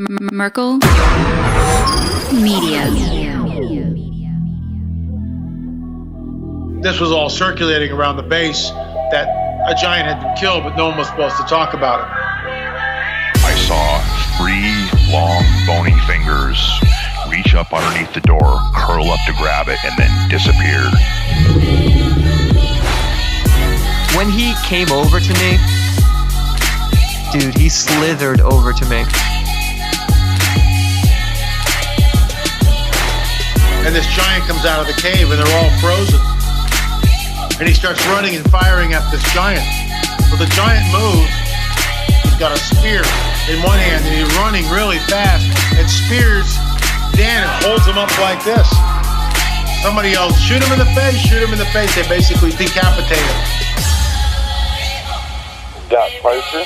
Merkel Media. This was all circulating around the base that a giant had been killed, but no one was supposed to talk about it. I saw 3 long, bony fingers reach up underneath the door, curl up to grab it, and then disappeared. When he came over to me, dude, he slithered over to me. And this giant comes out of the cave, and they're all frozen. And he starts running and firing at this giant. Well, the giant moves. He's got a spear in one hand, and he's running really fast and spears Dan and holds him up like this. Somebody yells, shoot him in the face, shoot him in the face. They basically decapitate him. Got closer.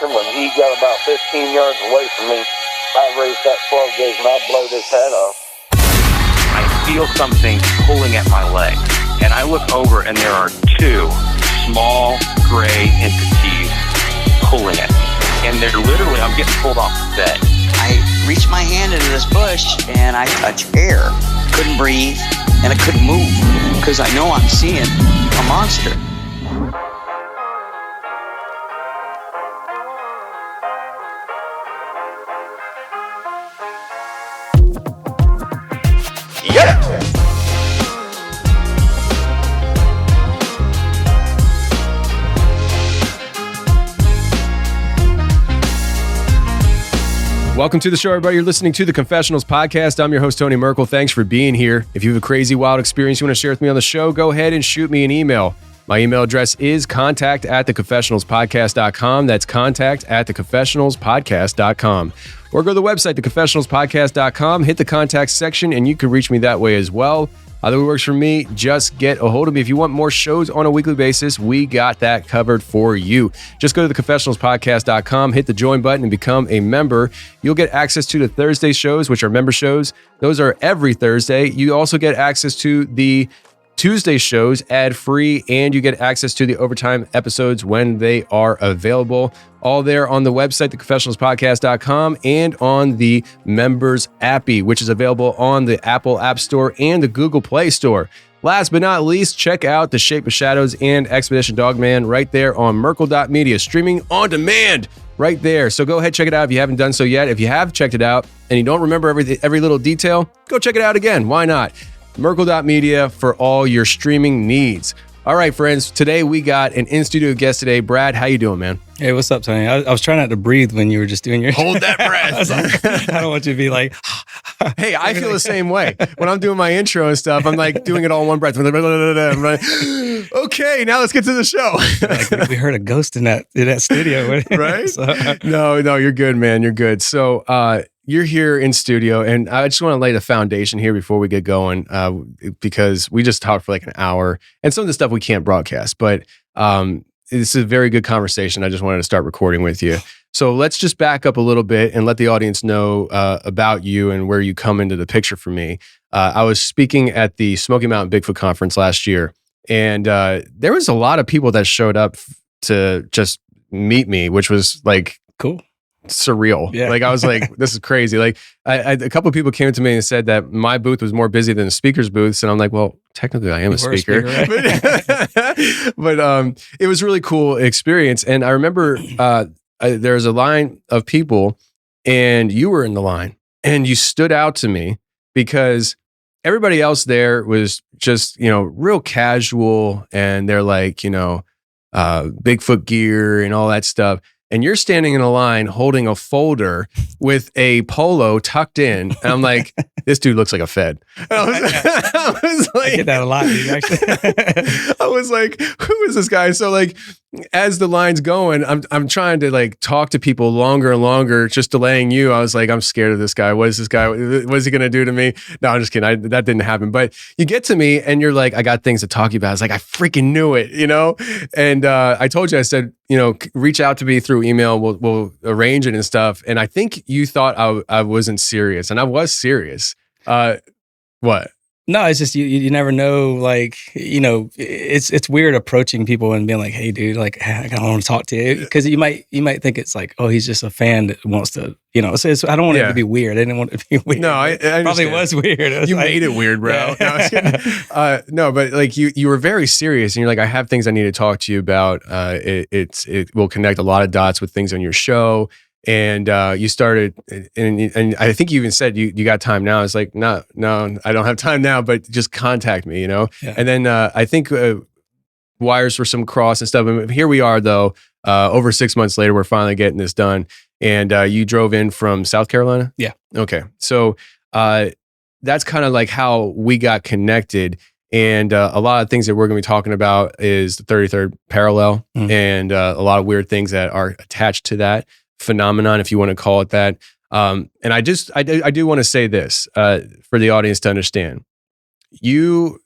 When he got about 15 yards away from me, I raised that 12 gauge and I blowed his head off. I feel something pulling at my leg, and I look over and there are 2 small gray entities pulling at me. And they're literally, I'm getting pulled off the bed. I reached my hand into this bush and I touched air. Couldn't breathe and I couldn't move because I know I'm seeing a monster. Welcome to the show, everybody. You're listening to the Confessionals podcast. I'm your host, Tony Merkel. Thanks for being here. If you have a crazy, wild experience you want to share with me on the show, go ahead and shoot me an email. My email address is contact@theconfessionalspodcast.com. That's contact@theconfessionalspodcast.com. Or go to the website, theconfessionalspodcast.com, hit the contact section, and you can reach me that way as well. Either way works for me. Just get a hold of me. If you want more shows on a weekly basis, we got that covered for you. Just go to theconfessionalspodcast.com, hit the join button, and become a member. You'll get access to the Thursday shows, which are member shows. Those are every Thursday. You also get access to the Tuesday shows ad-free, and you get access to the overtime episodes when they are available. All there on the website, theconfessionalspodcast.com, and on the members appy, which is available on the Apple App Store and the Google Play Store. Last but not least, check out The Shape of Shadows and Expedition Dogman right there on Merkel.media, streaming on demand right there. So go ahead, check it out if you haven't done so yet. If you have checked it out and you don't remember every little detail, go check it out again. Why not? Merkel.media for all your streaming needs. All right, friends. Today we got an in-studio guest today. Brad, how you doing, man? Hey, what's up, Tony? I was trying not to breathe when you were just doing your... Hold that breath. I don't want you to be like... Hey, I feel the same way. When I'm doing my intro and stuff, I'm like doing it all in one breath. I'm like, okay, now let's get to the show. Like we heard a ghost in that studio. Right? So, No, you're good, man. You're good. So, you're here in studio, and I just want to lay the foundation here before we get going, because we just talked for like an hour, and some of the stuff we can't broadcast, but it's a very good conversation. I just wanted to start recording with you. So let's just back up a little bit and let the audience know about you and where you come into the picture for me. I was speaking at the Smoky Mountain Bigfoot conference last year, and there was a lot of people that showed up to just meet me, which was like cool. Surreal. Yeah. Like I was like, this is crazy. Like a couple of people came to me and said that my booth was more busy than the speaker's booths, and I'm like, well, technically I am a speaker, right? but it was a really cool experience. And I remember there was a line of people, and you were in the line, and you stood out to me because everybody else there was just real casual, and they're like Bigfoot gear and all that stuff. And you're standing in a line holding a folder with a polo tucked in. And I'm like, this dude looks like a Fed. I was like, I get that a lot, dude, actually. I was like, who is this guy? So like, as the line's going, I'm trying to like talk to people longer and longer, just delaying you. I was like, I'm scared of this guy. What is this guy? What is he going to do to me? No, I'm just kidding. That didn't happen. But you get to me and you're like, I got things to talk to you about. I was like, I freaking knew it, And I told you, I said, reach out to me through email. We'll arrange it and stuff. And I think you thought I wasn't serious, and I was serious. What? No, it's just you never know. Like, it's weird approaching people and being like, "Hey, dude, like I don't want to talk to you," because you might think it's like, "Oh, he's just a fan that wants to," So I don't want it to be weird. I didn't want it to be weird. No, I probably was weird. It was you like, made it weird, bro. Yeah. No, but like you were very serious, and you're like, I have things I need to talk to you about. It will connect a lot of dots with things on your show. And you started, and I think you even said you got time now. It's like, no, I don't have time now, but just contact me, Yeah. And then I think wires were some cross and stuff. And here we are, though, over 6 months later, we're finally getting this done. And you drove in from South Carolina? Yeah. Okay. So that's kind of like how we got connected. And a lot of things that we're going to be talking about is the 33rd parallel and a lot of weird things that are attached to that phenomenon, if you want to call it that. And I do want to say this for the audience to understand. You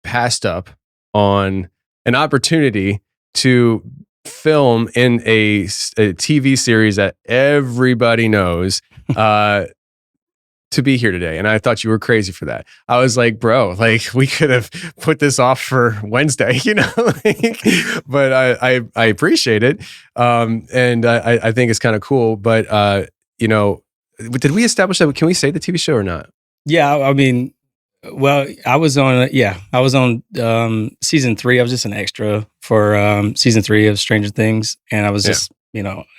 passed up on an opportunity to film in a TV series that everybody knows to be here today. And I thought you were crazy for that. I was like, bro, like we could have put this off for Wednesday, but I appreciate it. And I think it's kind of cool, but did we establish that? Can we say the TV show or not? Yeah. I mean, well, I was on season 3. I was just an extra for season 3 of Stranger Things. And I was just,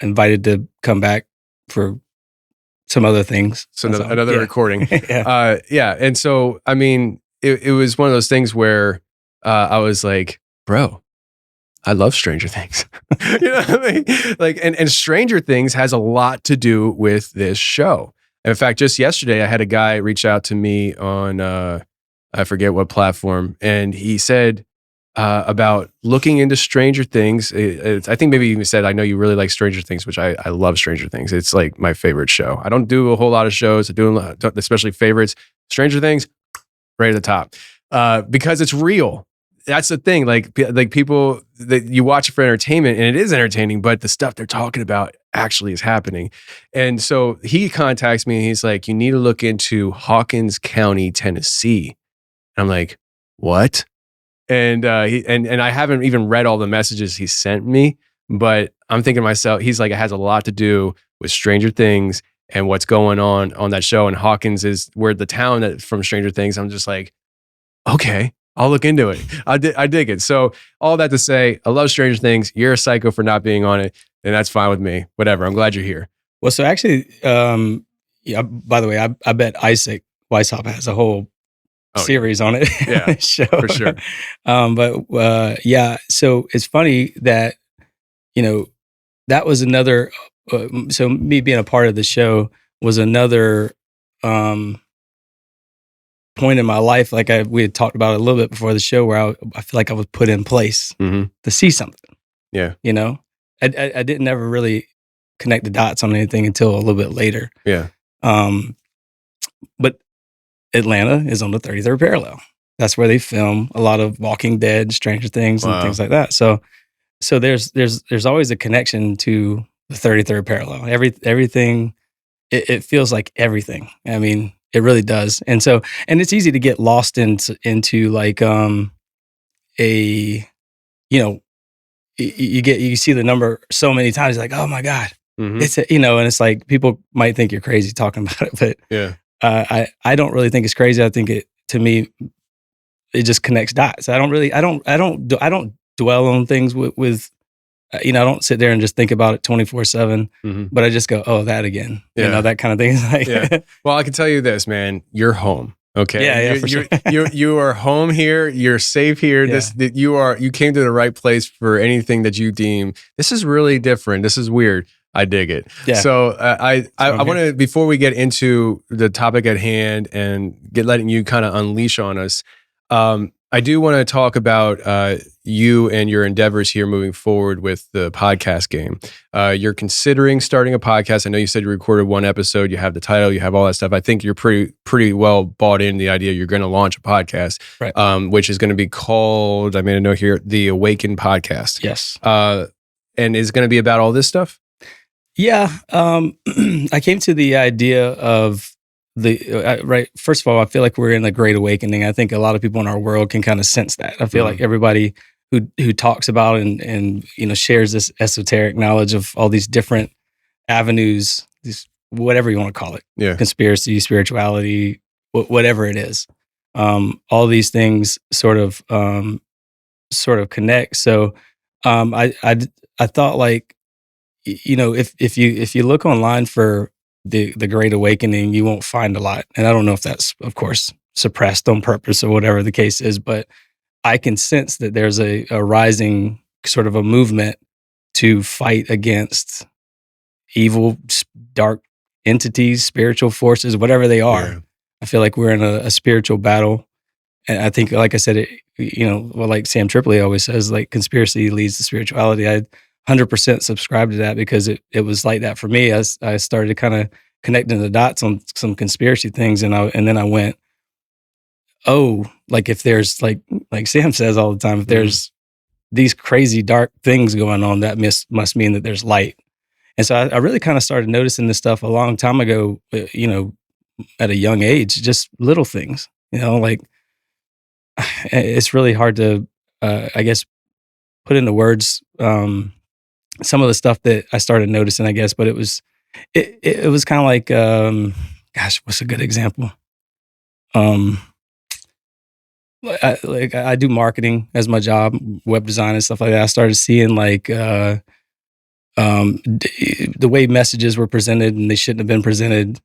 invited to come back for some other things. So another recording. Yeah. And so, I mean, it was one of those things where I was like, bro, I love Stranger Things. You know what I mean? Like, and Stranger Things has a lot to do with this show. In fact, just yesterday, I had a guy reach out to me on, I forget what platform, and he said about looking into Stranger Things. I think maybe he even said, I know you really like Stranger Things, which I love Stranger Things. It's like my favorite show. I don't do a whole lot of shows. I do especially favorites. Stranger Things, right at the top, because it's real. That's the thing. Like people that you watch it for entertainment, and it is entertaining, but the stuff they're talking about actually is happening. And so he contacts me and he's like, you need to look into Hawkins County, Tennessee. And I'm like, what? And and I haven't even read all the messages he sent me, but I'm thinking to myself, he's like, it has a lot to do with Stranger Things and what's going on that show. And Hawkins is where the town that from Stranger Things. I'm just like, okay, I'll look into it. I dig it. So all that to say, I love Stranger Things. You're a psycho for not being on it, and that's fine with me. Whatever. I'm glad you're here. Well, so actually, by the way, I bet Isaac Weishaupt has a whole series on it. Yeah, show. For sure. So it's funny that, that was another, so me being a part of the show was another point in my life, like we had talked about it a little bit before the show, where I feel like I was put in place to see something. Yeah. I didn't ever really connect the dots on anything until a little bit later. Yeah. But Atlanta is on the 33rd parallel. That's where they film a lot of Walking Dead, Stranger Things, and things like that. So there's always a connection to the 33rd parallel. Everything, it feels like everything. I mean, it really does. And it's easy to get lost into like you see the number so many times, like, oh my God, it's and it's like people might think you're crazy talking about it, but yeah. I don't really think it's crazy. I think to me, it just connects dots. I don't dwell on things with I don't sit there and just think about it 24/7, but I just go, oh, that again, that kind of thing. Like, yeah. Well, I can tell you this, man, you're home. Okay. Yeah, for sure. You are home here. You're safe here. Yeah. You came to the right place for anything that you deem. This is really different. This is weird. I dig it. Yeah. So I want to, before we get into the topic at hand and letting you kind of unleash on us, I do want to talk about you and your endeavors here moving forward with the podcast game. You're considering starting a podcast. I know you said you recorded one episode. You have the title. You have all that stuff. I think you're pretty well bought in the idea you're going to launch a podcast, right? Which is going to be called, I made a note here, the Awaken Podcast. Yes. And is going to be about all this stuff? Yeah. I came to the idea of right. First of all, I feel like we're in a great awakening. I think a lot of people in our world can kind of sense that. I feel like everybody who talks about and shares this esoteric knowledge of all these different avenues, these whatever you want to call it, conspiracy, spirituality, whatever it is, all these things sort of connect. So I thought, like, if you look online for the Great Awakening, you won't find a lot. And I don't know if that's, of course, suppressed on purpose or whatever the case is, but I can sense that there's a rising sort of a movement to fight against evil, dark entities, spiritual forces, whatever they are. Yeah. I feel like we're in a spiritual battle. And I think, like I said, like Sam Tripoli always says, like, conspiracy leads to spirituality. I 100% subscribe to that because it was like that for me. I started kind of connecting the dots on some conspiracy things, and then I went, oh, like, if there's like Sam says all the time, if there's these crazy dark things going on, that must mean that there's light. And so I really kind of started noticing this stuff a long time ago, at a young age, just little things, like, it's really hard to, I guess, put into words some of the stuff that I started noticing, I guess, but it was kind of like, gosh, what's a good example? I do marketing as my job, web design and stuff like that. I started seeing, like, the way messages were presented and they shouldn't have been presented.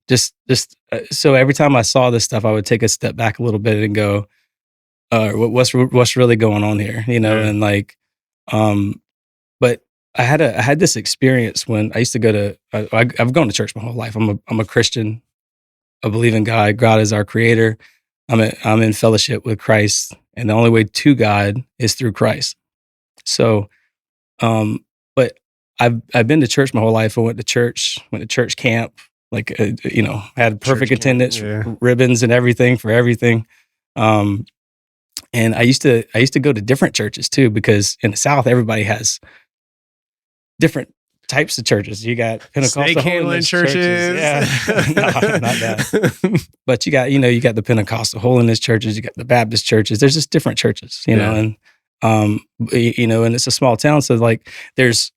So every time I saw this stuff, I would take a step back a little bit and go, what's really going on here? And like, but I had this experience when I used to go to, I've gone to church my whole life. I'm a Christian. I believe in God. God is our creator. I'm in fellowship with Christ, and the only way to God is through Christ. So, but I've been to church my whole life. I went to church camp, like, I had perfect attendance, ribbons and everything for everything. And I used to go to different churches too, because in the South, everybody has different types of churches. You got Pentecostal holiness churches. Yeah, no, not that. But you got the Pentecostal holiness churches. You got the Baptist churches. There's just different churches, and and it's a small town, so, like, there's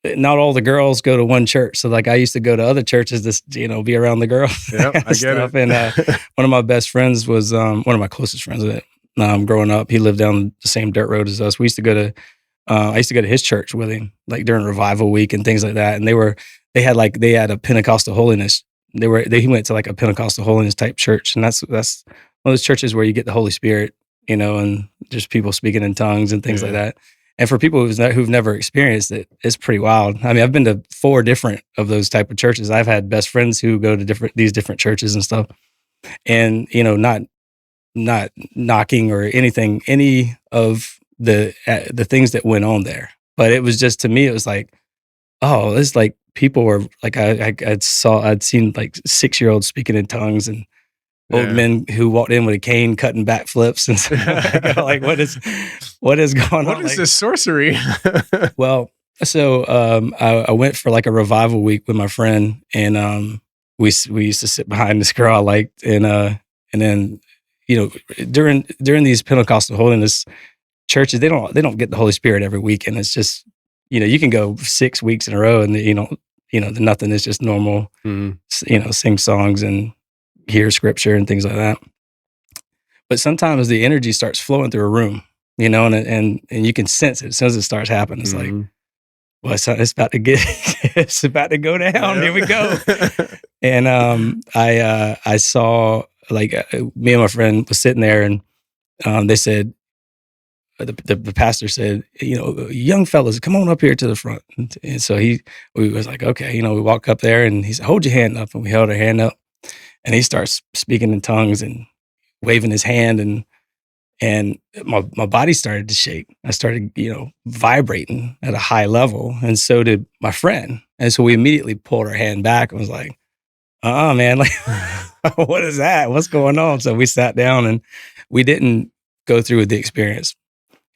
not all the girls go to one church. So, like, I used to go to other churches to be around the girls. Yep, I get it. And one of my best friends was one of my closest friends growing up. He lived down the same dirt road as us. We used to go to. I used to go to his church with him, like, during revival week and things like that. And they had a Pentecostal holiness. He went to, like, a Pentecostal holiness type church. And that's one of those churches where you get the Holy Spirit, and just people speaking in tongues and things like that. And for people who've never experienced it, it's pretty wild. I mean, I've been to 4 different of those type of churches. I've had best friends who go to these different churches and stuff. And, not knocking or anything, any of the things that went on there, but it was just, to me, it was like, oh, it's like people were like, I'd seen, like, 6-year-olds speaking in tongues and old men who walked in with a cane cutting backflips and stuff. Like, what is going on? What is this sorcery? Well, so I went for, like, a revival week with my friend, and we used to sit behind this girl I liked, and then during these Pentecostal holiness churches, they don't get the Holy Spirit every weekend. It's just, you can go 6 weeks in a row and nothing is just normal, sing songs and hear scripture and things like that. But sometimes the energy starts flowing through a room, and you can sense it as soon as it starts happening. It's like, well, it's about to it's about to go down. Here we go. And I saw, like, me and my friend was sitting there, and they said, the pastor said, young fellas, come on up here to the front. And so we was like, okay, we walk up there, and he said, hold your hand up. And we held our hand up, and he starts speaking in tongues and waving his hand, and my body started to shake. I started, vibrating at a high level, and so did my friend. And so we immediately pulled our hand back and was like, man, like, what is that? What's going on? So we sat down, and we didn't go through with the experience.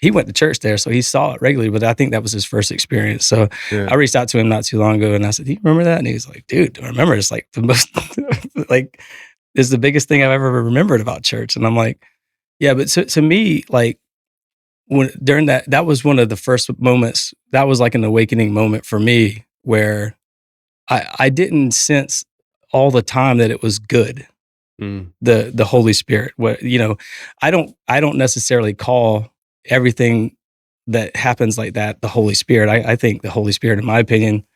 He went to church there, so he saw it regularly, but I think that was his first experience. So I reached out to him not too long ago, and I said, do you remember that? And he was like, dude, I remember. It's like the most, like, is the biggest thing I've ever remembered about church. And I'm like, yeah, but to me, like during that was one of the first moments, that was like an awakening moment for me where I didn't sense all the time that it was good. The Holy Spirit. What, I don't necessarily call everything that happens like that the Holy Spirit. I think the Holy Spirit, in my opinion,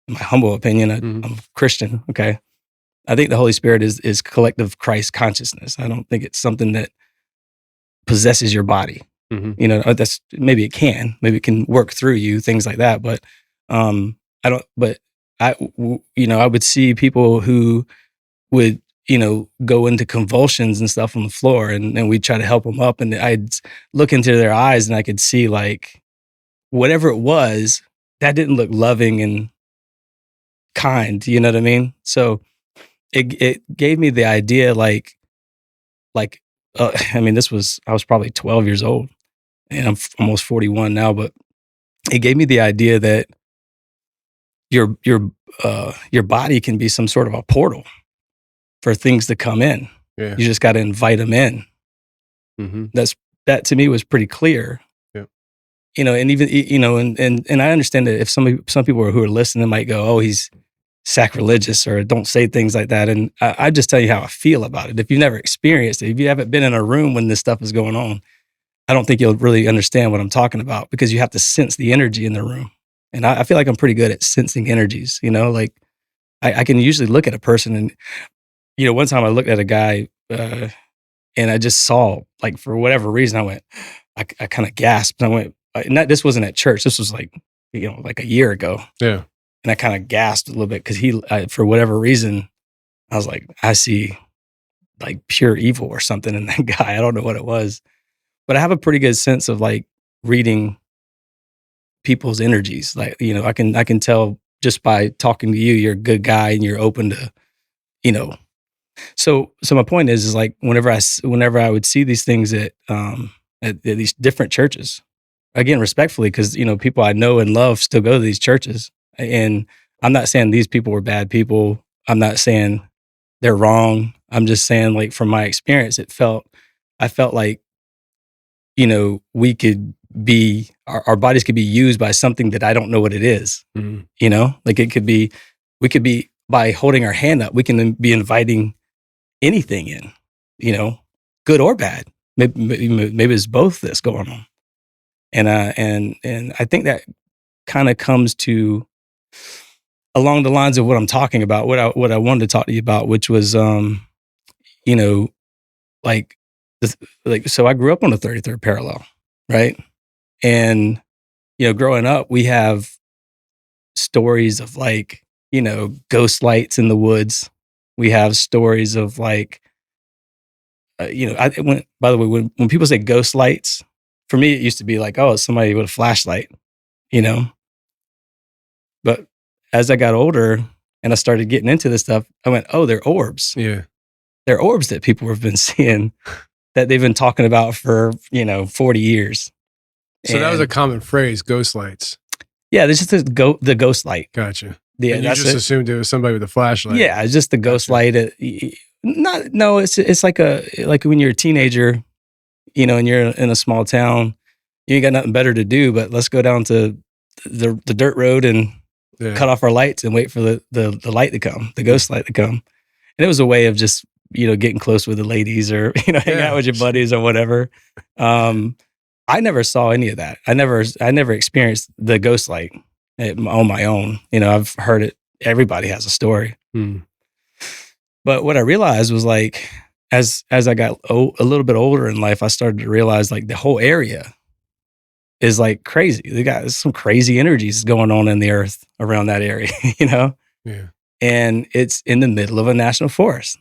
my humble opinion, I'm a Christian, okay? I think the Holy Spirit is collective Christ consciousness. I don't think it's something that possesses your body. That's maybe it can work through you, things like that. But I don't. But I would see people who would go into convulsions and stuff on the floor, and we'd try to help them up, and I'd look into their eyes, and I could see like whatever it was that didn't look loving and kind. You know what I mean? So it gave me the idea, I was probably 12 years old, and I'm almost 41 now, but it gave me the idea that your body can be some sort of a portal for things to come in. Yeah. You just got to invite them in. That to me was pretty clear. Yeah. And even and I understand that if some people who are listening might go, "Oh, he's sacrilegious," or "Don't say things like that." And I just tell you how I feel about it. If you've never experienced it, if you haven't been in a room when this stuff is going on, I don't think you'll really understand what I'm talking about, because you have to sense the energy in the room. And I feel like I'm pretty good at sensing energies. Like I can usually look at a person, and one time I looked at a guy and I just saw, like, for whatever reason, I kind of gasped. I went, this wasn't at church. This was like a year ago. Yeah. And I kind of gasped a little bit because for whatever reason, I was like, I see like pure evil or something in that guy. I don't know what it was, but I have a pretty good sense of like reading people's energies. Like, I can tell just by talking to you, you're a good guy and you're open to, So my point is like whenever I would see these things at these different churches, again, respectfully, because people I know and love still go to these churches, and I'm not saying these people were bad people. I'm not saying they're wrong. I'm just saying, like, from my experience, I felt like we could be our bodies could be used by something that I don't know what it is. Like we could be, by holding our hand up, we can be inviting anything in, good or bad. Maybe it's both that's going on. And I think that kind of comes to along the lines of what I'm talking about, what I wanted to talk to you about, which was, so I grew up on the 33rd parallel, right? And, growing up, we have stories of like, ghost lights in the woods. We have stories of like, by the way, when people say ghost lights, for me, it used to be like, oh, it's somebody with a flashlight, But as I got older and I started getting into this stuff, I went, oh, they're orbs. Yeah. They're orbs that people have been seeing, that they've been talking about for, 40 years. So that was a common phrase, ghost lights. Yeah, there's just the ghost light. Gotcha. Yeah, and you just assumed it was somebody with a flashlight. Yeah, it's just the ghost light. It's like when you're a teenager, and you're in a small town, you ain't got nothing better to do, but let's go down to the dirt road and cut off our lights and wait for the light to come, the ghost light to come. And it was a way of just, getting close with the ladies or, hang out with your buddies or whatever. I never saw any of that. I never experienced the ghost light on my own. I've heard it. Everybody has a story. But what I realized was, like, as I got a little bit older in life, I started to realize, like, the whole area is like crazy. They got some crazy energies going on in the earth around that area, Yeah. And it's in the middle of a national forest.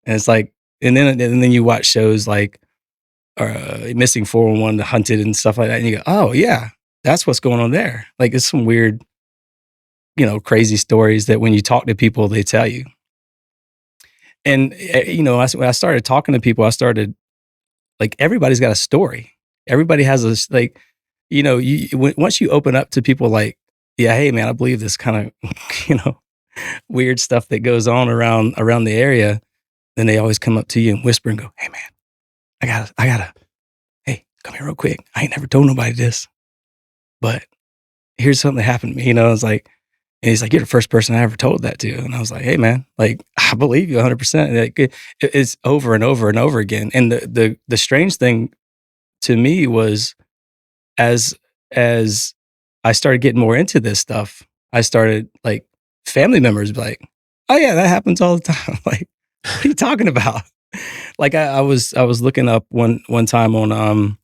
And it's like, and then you watch shows like Missing 411, The Hunted and stuff like that. And you go, oh yeah, that's what's going on there. Like, it's some weird, crazy stories that when you talk to people, they tell you. And, when I started talking to people, I started, like, everybody's got a story. Everybody has once you open up to people, like, yeah, hey man, I believe this kind of, weird stuff that goes on around the area. then they always come up to you and whisper and go, "Hey man, I gotta, hey, come here real quick. I ain't never told nobody this, but here's something that happened to me." It's like, and he's like, "You're the first person I ever told that to." And I was like, "Hey man, like, I believe you 100%. Like, it's over and over and over again." And the strange thing to me was, as I started getting more into this stuff, I started, like, family members be like, "Oh yeah, that happens all the time." Like, what are you talking about? Like, I was looking up one time on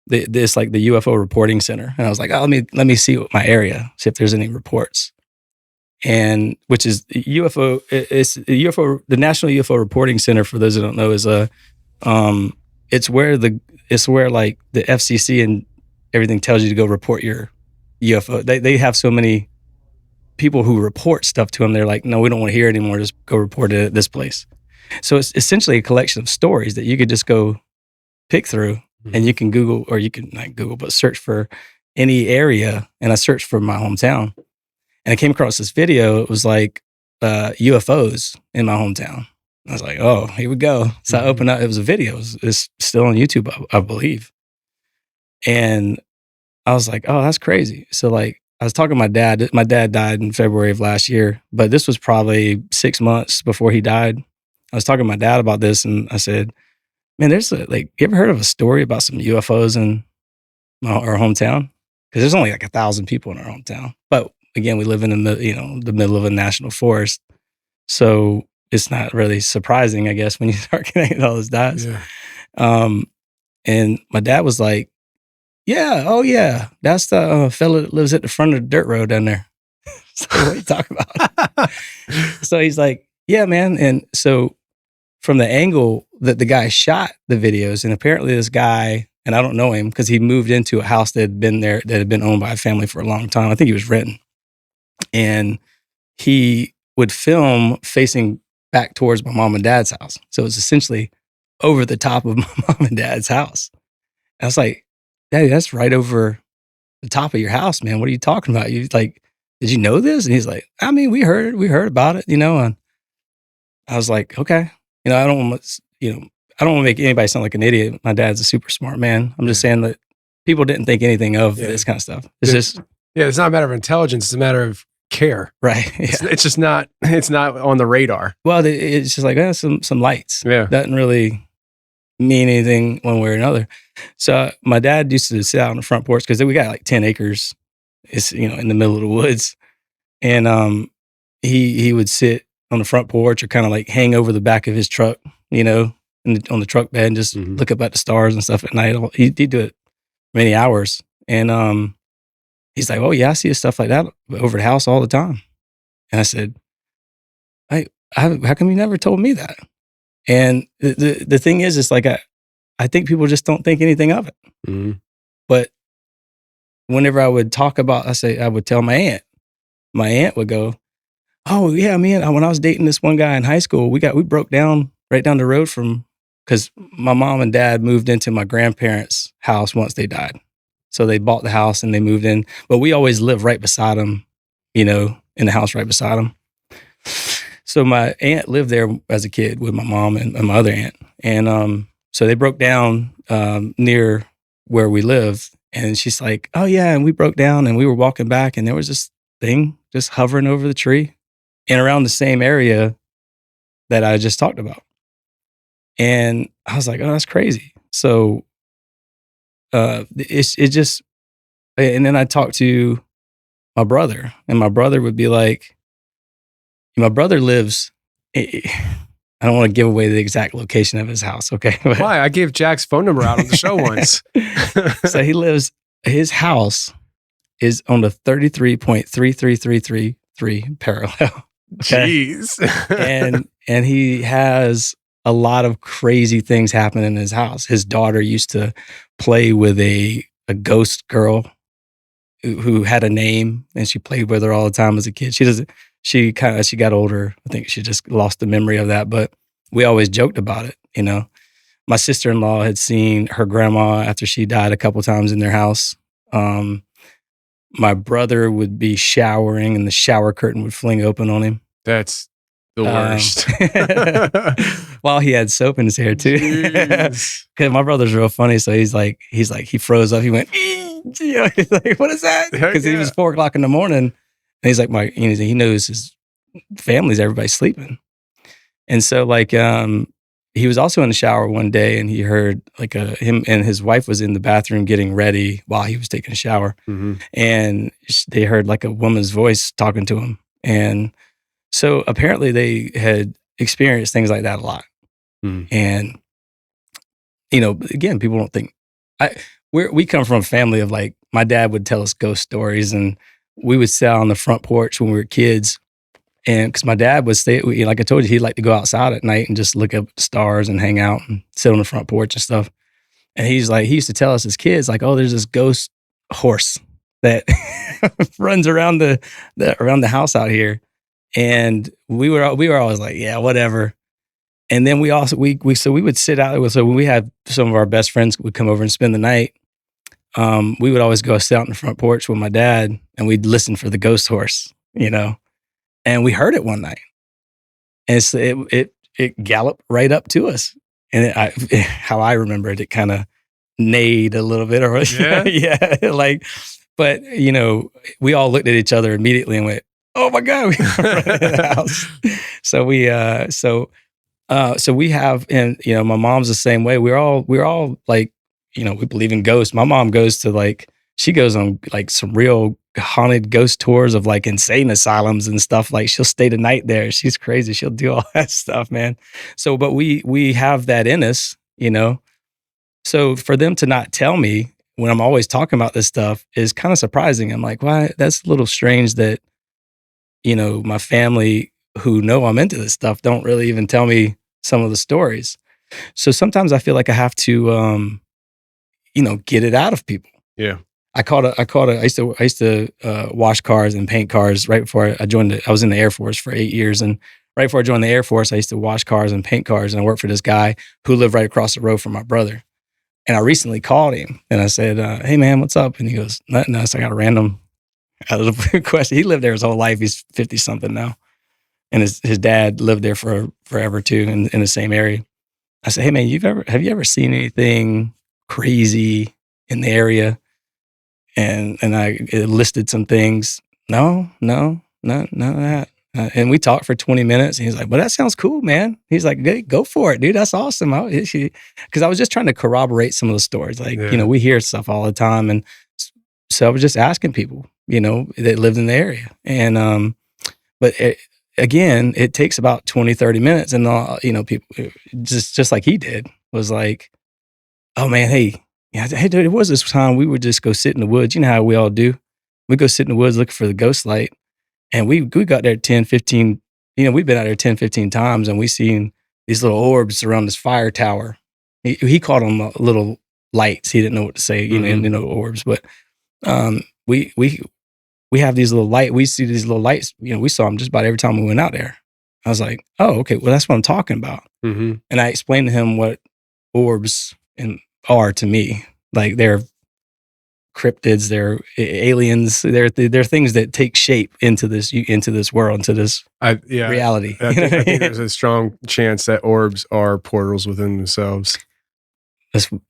this, like, the UFO reporting center, and I was like, "Oh, let me see what my area, see if there's any reports." And which is UFO, it's UFO, the National UFO Reporting Center, for those who don't know, is it's where like the FCC and everything tells you to go report your UFO. They have so many people who report stuff to them. They're like, "No, we don't want to hear it anymore. Just go report it at this place." So it's essentially a collection of stories that you could just go pick through, and you can Google, or you can not Google, but search for any area. And I searched for my hometown, and I came across this video. It was like UFOs in my hometown. I was like, "Oh, here we go." So I opened up. It was a video. It's still on YouTube, I believe. And I was like, "Oh, that's crazy." So, like, I was talking to my dad. My dad died in February of last year, but this was probably 6 months before he died. I was talking to my dad about this, and I said, "Man, there's like, you ever heard of a story about some UFOs in our hometown? Because there's only like 1,000 people in our hometown. But again, we live in the middle of a national forest, so it's not really surprising, I guess, when you start connecting all those dots." Yeah. And my dad was like, "Yeah, oh yeah, that's the fella that lives at the front of the dirt road down there." So what are you talking about? So he's like, "Yeah, man." And so from the angle that the guy shot the videos, and apparently this guy, and I don't know him because he moved into a house that had been owned by a family for a long time. I think he was renting. And he would film facing back towards my mom and dad's house. So it was essentially over the top of my mom and dad's house. I was like, "Daddy, that's right over the top of your house, man. What are you talking about? You like, did you know this?" And he's like, "I mean, we heard about it, And I was like, "Okay." I don't want to make anybody sound like an idiot. My dad's a super smart man. I'm just saying that people didn't think anything of this kind of stuff. It's just, it's not a matter of intelligence. It's a matter of care. Right. Yeah. It's just not, it's not on the radar. Well, it's just like, some lights. Yeah. Doesn't really mean anything one way or another. So my dad used to sit out on the front porch because we got like 10 acres. It's, in the middle of the woods. And he would sit on the front porch or kind of like hang over the back of his truck, on the truck bed and just look up at the stars and stuff at night. He'd do it many hours. And he's like, "Oh yeah, I see stuff like that over the house all the time." And I said, "Hey, how come you never told me that?" And the thing is, it's like, I think people just don't think anything of it. Mm-hmm. But whenever I would talk about, I would tell my aunt would go, "Oh yeah, man, when I was dating this one guy in high school, we broke down right down the road because my mom and dad moved into my grandparents' house once they died. So they bought the house and they moved in, but we always lived right beside them, in the house right beside them. So my aunt lived there as a kid with my mom and my other aunt. And so they broke down near where we lived. And she's like, "Oh yeah, and we broke down and we were walking back and there was this thing just hovering over the tree and around the same area that I just talked about." And I was like, "Oh, that's crazy." So it just, and then I talked to my brother, and my brother would be like, my brother lives, I don't want to give away the exact location of his house, okay? But, why? I gave Jack's phone number out on the show once. So his house is on the 33.33333 parallel. Okay? Jeez. and he has a lot of crazy things happen in his house. His daughter used to play with a ghost girl who had a name, and she played with her all the time as a kid. She got older. I think she just lost the memory of that, but we always joked about it. My sister-in-law had seen her grandma after she died a couple times in their house. My brother would be showering and the shower curtain would fling open on him. That's The worst. While he had soap in his hair too. Because my brother's real funny, so he's like he froze up. He went, he's like, what is that? Because he was 4 o'clock in the morning, and he's like, he knows his family's everybody's sleeping, and so like he was also in the shower one day, and he heard like him and his wife was in the bathroom getting ready while he was taking a shower, and they heard like a woman's voice talking to him, and so apparently they had experienced things like that a lot. And, again, people don't think we come from a family of like, my dad would tell us ghost stories, and we would sit out on the front porch when we were kids. And because my dad would stay, like I told you, he'd like to go outside at night and just look up at the stars and hang out and sit on the front porch and stuff. And he used to tell us as kids, like, oh, there's this ghost horse that runs around the house out here. And we were always like, yeah, whatever. And then we would sit out. So when we had some of our best friends would come over and spend the night, we would always go sit out on the front porch with my dad, and we'd listen for the ghost horse, And we heard it one night, and so it galloped right up to us. And how I remember it, it kind of neighed a little bit, or yeah, like. But we all looked at each other immediately and went, oh my God, we ran into the house. So we have, and my mom's the same way. We're all like, we believe in ghosts. My mom goes on like some real haunted ghost tours of like insane asylums and stuff. Like she'll stay the night there. She's crazy. She'll do all that stuff, man. So, but we have that in us, So for them to not tell me when I'm always talking about this stuff is kind of surprising. I'm like, why? That's a little strange that, my family who know I'm into this stuff don't really even tell me some of the stories. So sometimes I feel like I have to, get it out of people. Yeah. I used to wash cars and paint cars right before I joined I was in the Air Force for 8 years. And right before I joined the Air Force, I used to wash cars and paint cars. And I worked for this guy who lived right across the road from my brother. And I recently called him and I said, hey man, what's up? And he goes, nothing else. I got a random question. He lived there his whole life. He's 50 something now. And his dad lived there for forever too, in the same area. I said, hey man, have you ever seen anything crazy in the area? And I listed some things. No, none of that. And we talked for 20 minutes. And he's like, well, that sounds cool, man. He's like, hey, go for it, dude. That's awesome. Because I was just trying to corroborate some of the stories. Like, we hear stuff all the time. And so I was just asking people, that lived in the area. And, again, it takes about 20, 30 minutes. And, people just like he did was like, oh man, hey, dude, it was this time we would just go sit in the woods. You know how we all do. We go sit in the woods looking for the ghost light. And we got there 10, 15, we've been out there 10, 15 times and we seen these little orbs around this fire tower. He called them little lights. He didn't know what to say, orbs. But we have these little lights. We see these little lights. We saw them just about every time we went out there. I was like, oh, okay, well, that's what I'm talking about. And I explained to him what orbs are to me. Like they're cryptids, they're aliens, they're things that take shape into this world, into this reality. I think there's a strong chance that orbs are portals within themselves.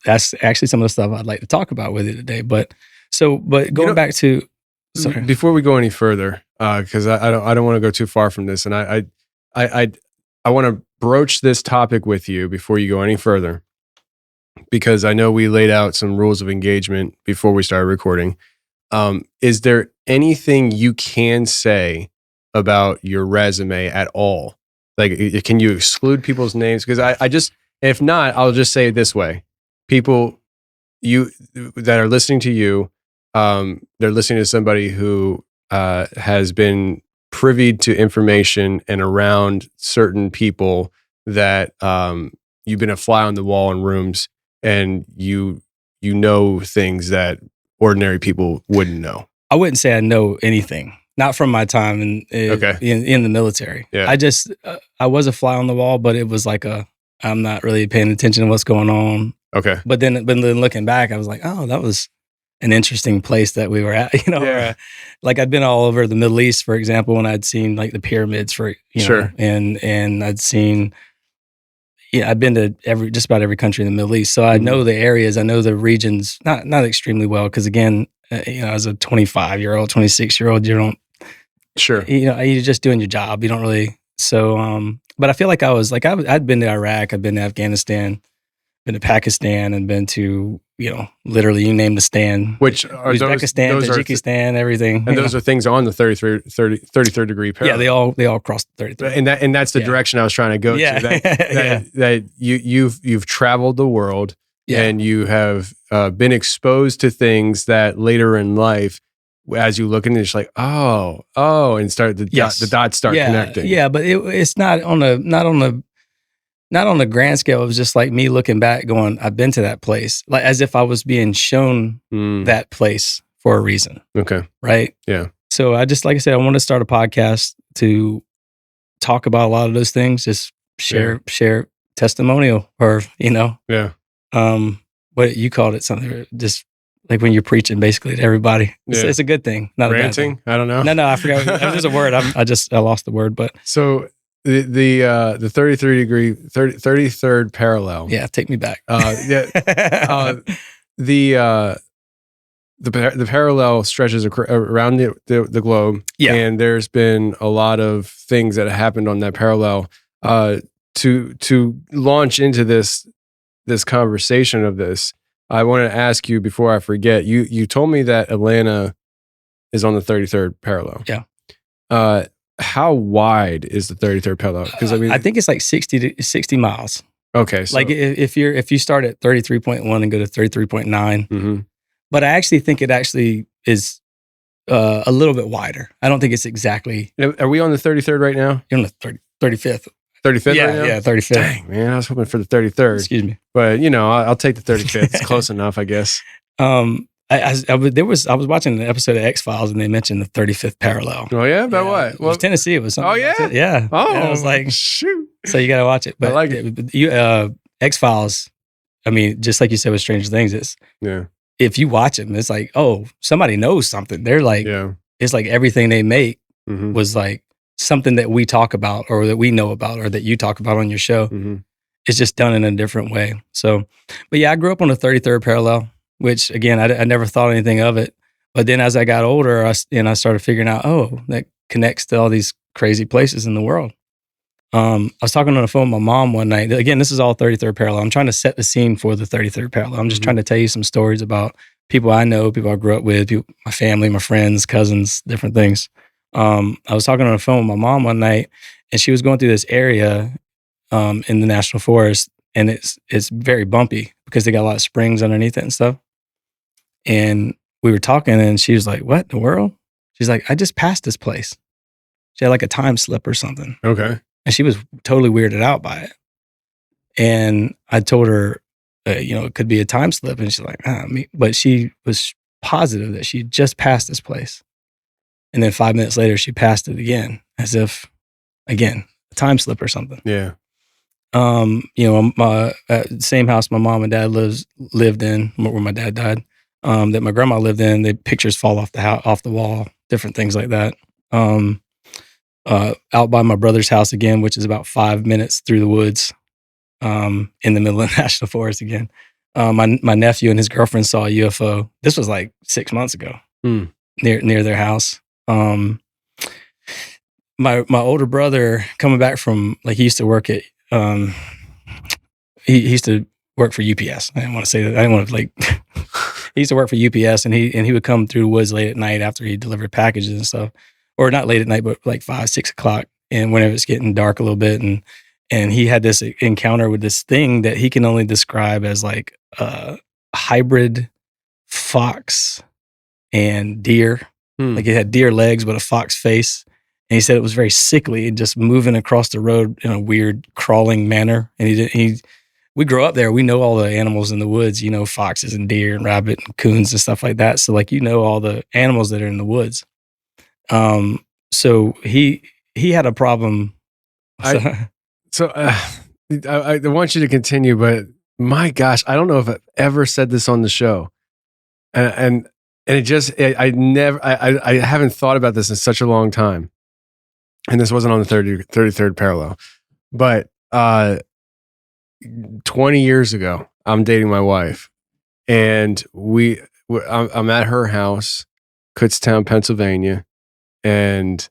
That's actually some of the stuff I'd like to talk about with you today. But going back to, sorry. Before we go any further, because I don't want to go too far from this, and I want to broach this topic with you before you go any further, because I know we laid out some rules of engagement before we started recording. Is there anything you can say about your resume at all? Like, can you exclude people's names? Because if not, I'll just say it this way. People that are listening to you, they're listening to somebody who has been privy to information and around certain people that you've been a fly on the wall in rooms, and you know things that ordinary people wouldn't know. I wouldn't say I know anything, not from my time in the military. Yeah. I was a fly on the wall, but it was like I'm not really paying attention to what's going on. Okay. But then looking back, I was like, oh, that was an interesting place that we were at, you know. Yeah. Like I'd been all over the Middle East, for example, when I'd seen like the pyramids for, you know, Sure. and I'd seen, yeah, I've been to just about every country in the Middle East. So I know the areas, I know the regions, not extremely well. Because again, you know, as a 25-year-old, 26-year-old, you don't, Sure. you know, you're just doing your job. You don't really. So, but I feel like I'd been to Iraq, I've been to Afghanistan, been to Pakistan, and been to, you know, literally you name the stand. Which are Uzbekistan, those Tajikistan, everything. and those are things on the 33rd degree parallel. Yeah, they all cross the 33rd. And that's the direction I was trying to go to. That you've traveled the world and you have been exposed to things that later in life, as you look into it, it's like, oh, and the dots start connecting. Yeah, but it's not on the grand scale. It was just like me looking back going, I've been to that place, like as if I was being shown that place for a reason. Okay. Right? Yeah. So I just, like I said, I want to start a podcast to talk about a lot of those things, just share testimonial, or, you know. Yeah. What you called it, something just like when you're preaching basically to everybody. It's a good thing. Not ranting? A bad thing. I don't know. No, I forgot. There's a word. I lost the word, but. So the 33rd parallel. Yeah, take me back. The parallel stretches around the globe. Yeah. And there's been a lot of things that have happened on that parallel. To launch into this conversation of this, I want to ask you before I forget. You told me that Atlanta is on the 33rd parallel. Yeah. How wide is the 33rd parallel? Because I mean, I think it's like 60 miles. Okay, so like if you start at 33.1 and go to 33.9, but I actually think it actually is a little bit wider. I don't think it's exactly. Are we on the 33rd right now? You're on the 35th. 35th yeah, right now? Yeah, 35th. Dang, man, I was hoping for the 33rd. Excuse me. But, you know, I'll take the 35th. It's close enough, I guess. I was watching an episode of X-Files and they mentioned the 35th parallel. Oh, yeah? About what? It was Tennessee. It was something. Oh, yeah? Like yeah. Oh, I was like, shoot. So you got to watch it. But I like it. X-Files, I mean, just like you said with Stranger Things, if you watch them, it's like, oh, somebody knows something. They're like, it's like everything they make was like something that we talk about or that we know about or that you talk about on your show. It's just done in a different way. So, but yeah, I grew up on the 33rd parallel, which again, I never thought anything of it. But then as I got older, I started figuring out, oh, that connects to all these crazy places in the world. I was talking on the phone with my mom one night. Again, this is all 33rd parallel. I'm trying to set the scene for the 33rd parallel. I'm just trying to tell you some stories about people I know, people I grew up with, my family, my friends, cousins, different things. I was talking on the phone with my mom one night, and she was going through this area in the national forest, and it's very bumpy because they got a lot of springs underneath it and stuff. And we were talking, and she was like, "What in the world?" She's like, "I just passed this place." She had like a time slip or something. Okay. And she was totally weirded out by it. And I told her, it could be a time slip. And she's like, but she was positive that she just passed this place. And then 5 minutes later, she passed it again, as if, again, a time slip or something. Yeah. My same house my mom and dad lived in, where my dad died, that my grandma lived in. The pictures fall off the wall, different things like that. Out by my brother's house again, which is about 5 minutes through the woods, in the middle of the national forest again. My nephew and his girlfriend saw a UFO. This was like 6 months ago, near their house. My older brother coming back from, like, he used to work at he used to work for UPS. I didn't want to say that. I didn't want to he used to work for UPS, and he would come through the woods late at night after he delivered packages and stuff. Or not late at night, but like 5, 6 o'clock. And whenever it's getting dark a little bit. And he had this encounter with this thing that he can only describe as like a hybrid fox and deer. Like it had deer legs, but a fox face. And he said it was very sickly and just moving across the road in a weird crawling manner. And we grow up there. We know all the animals in the woods, foxes and deer and rabbit and coons and stuff like that. So like, all the animals that are in the woods. So he had a problem. I want you to continue, but my gosh, I don't know if I've ever said this on the show. and it just I haven't thought about this in such a long time, and this wasn't on the 33rd parallel, but 20 years ago, I'm dating my wife, and I'm at her house, Kutztown, Pennsylvania, and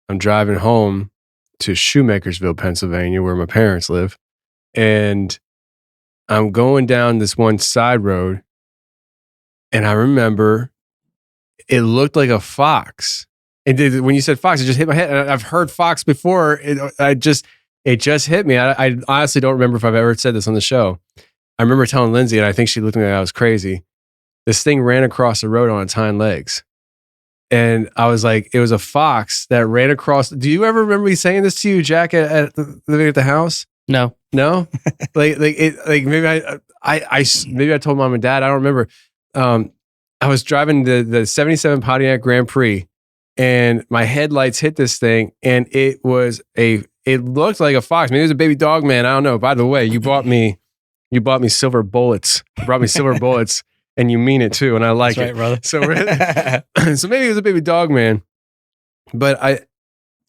I'm driving home to Shoemakersville, Pennsylvania, where my parents live, and I'm going down this one side road, and I remember it looked like a fox. And when you said fox, it just hit my head. And I've heard fox before. It just hit me. I honestly don't remember if I've ever said this on the show. I remember telling Lindsay, and I think she looked at me like I was crazy. This thing ran across the road on its hind legs. And I was like, it was a fox that ran across. Do you ever remember me saying this to you, Jack, living at the house? No. Maybe I told mom and dad. I don't remember. I was driving the 77 Pontiac Grand Prix, and my headlights hit this thing, and it looked like a fox. Maybe it was a baby dog, man. I don't know. By the way, you bought me silver bullets. You brought me silver bullets, and you mean it too, and I like That's it. right, brother. So maybe it was a baby dog, man. But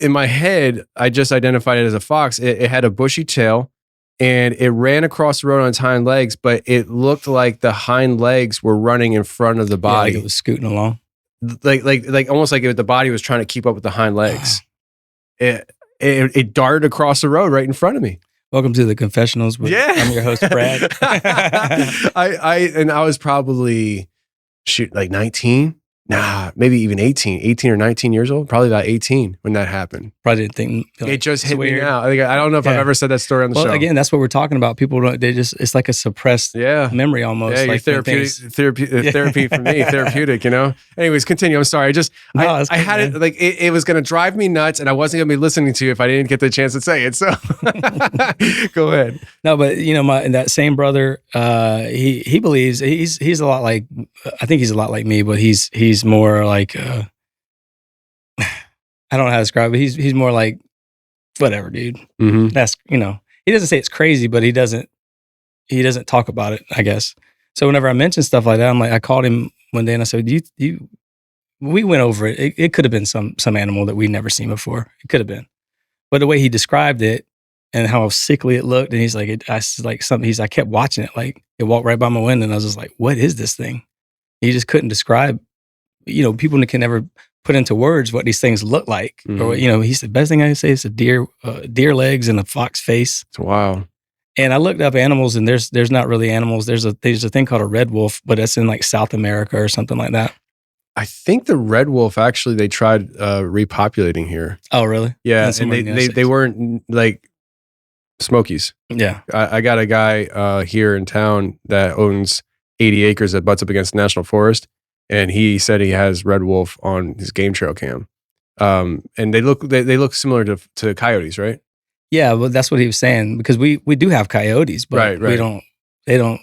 in my head, I just identified it as a fox. It had a bushy tail, and it ran across the road on its hind legs, but it looked like the hind legs were running in front of the body. Yeah, like it was scooting along. Like almost like the body was trying to keep up with the hind legs. It darted across the road right in front of me. Welcome to the Confessionals. I'm your host, Brad. I was probably like 19. Nah, maybe even 18 or 19 years old. Probably about 18 when that happened. Probably didn't think it just hit me now. Like, I don't know if I've ever said that story on the show. Well, again, that's what we're talking about. People don't. it's like a suppressed memory almost. Yeah, like therapy for me, therapeutic. You know. Anyways, continue. I'm sorry. I had it like it was going to drive me nuts, and I wasn't going to be listening to you if I didn't get the chance to say it. So go ahead. No, but that same brother, he believes he's a lot like. I think he's a lot like me, but he's more like I don't know how to describe it. He's more like whatever, dude. Mm-hmm. That's he doesn't say it's crazy, but he doesn't talk about it, I guess. So whenever I mention stuff like that, I'm like, I called him one day and I said, we went over it. It could have been some animal that we'd never seen before. It could have been, but the way he described it and how sickly it looked, and he's like, I kept watching it, like it walked right by my window, and I was just like, what is this thing? He just couldn't describe. People can never put into words what these things look like. Mm-hmm. Or, he said, best thing I can say is a deer legs and a fox face. It's wild. And I looked up animals, and there's not really animals. There's a thing called a red wolf, but that's in like South America or something like that. I think the red wolf, actually, they tried repopulating here. Oh, really? Yeah. And they weren't like Smokies. Yeah. I got a guy here in town that owns 80 acres that butts up against the National Forest. And he said he has red wolf on his game trail cam, and they look similar to coyotes, right? Yeah, well, that's what he was saying, because we do have coyotes, but right.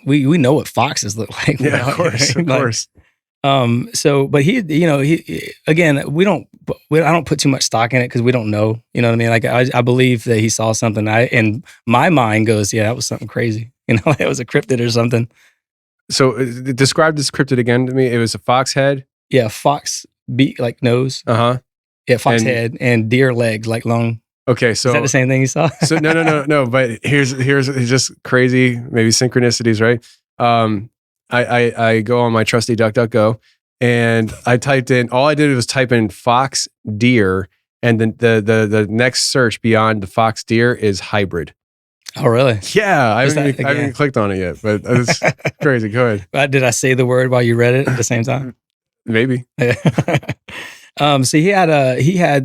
we know what foxes look like. Yeah, of course. But he again, I don't put too much stock in it because we don't know. You know what I mean? Like I believe that he saw something. And my mind goes, yeah, that was something crazy. It was a cryptid or something. So describe this cryptid again to me. It was a fox head? Yeah, fox beak like nose. Uh-huh. Yeah, fox head and deer legs like long. Okay, so... Is that the same thing you saw? So no, but here's just crazy, maybe synchronicities, right? I go on my trusty DuckDuckGo, and I typed in, all I did was type in fox deer, and then the next search beyond the fox deer is hybrid. Oh, really? Yeah, I haven't clicked on it yet, but it's crazy. Go ahead. Did I say the word while you read it at the same time? Maybe. So he had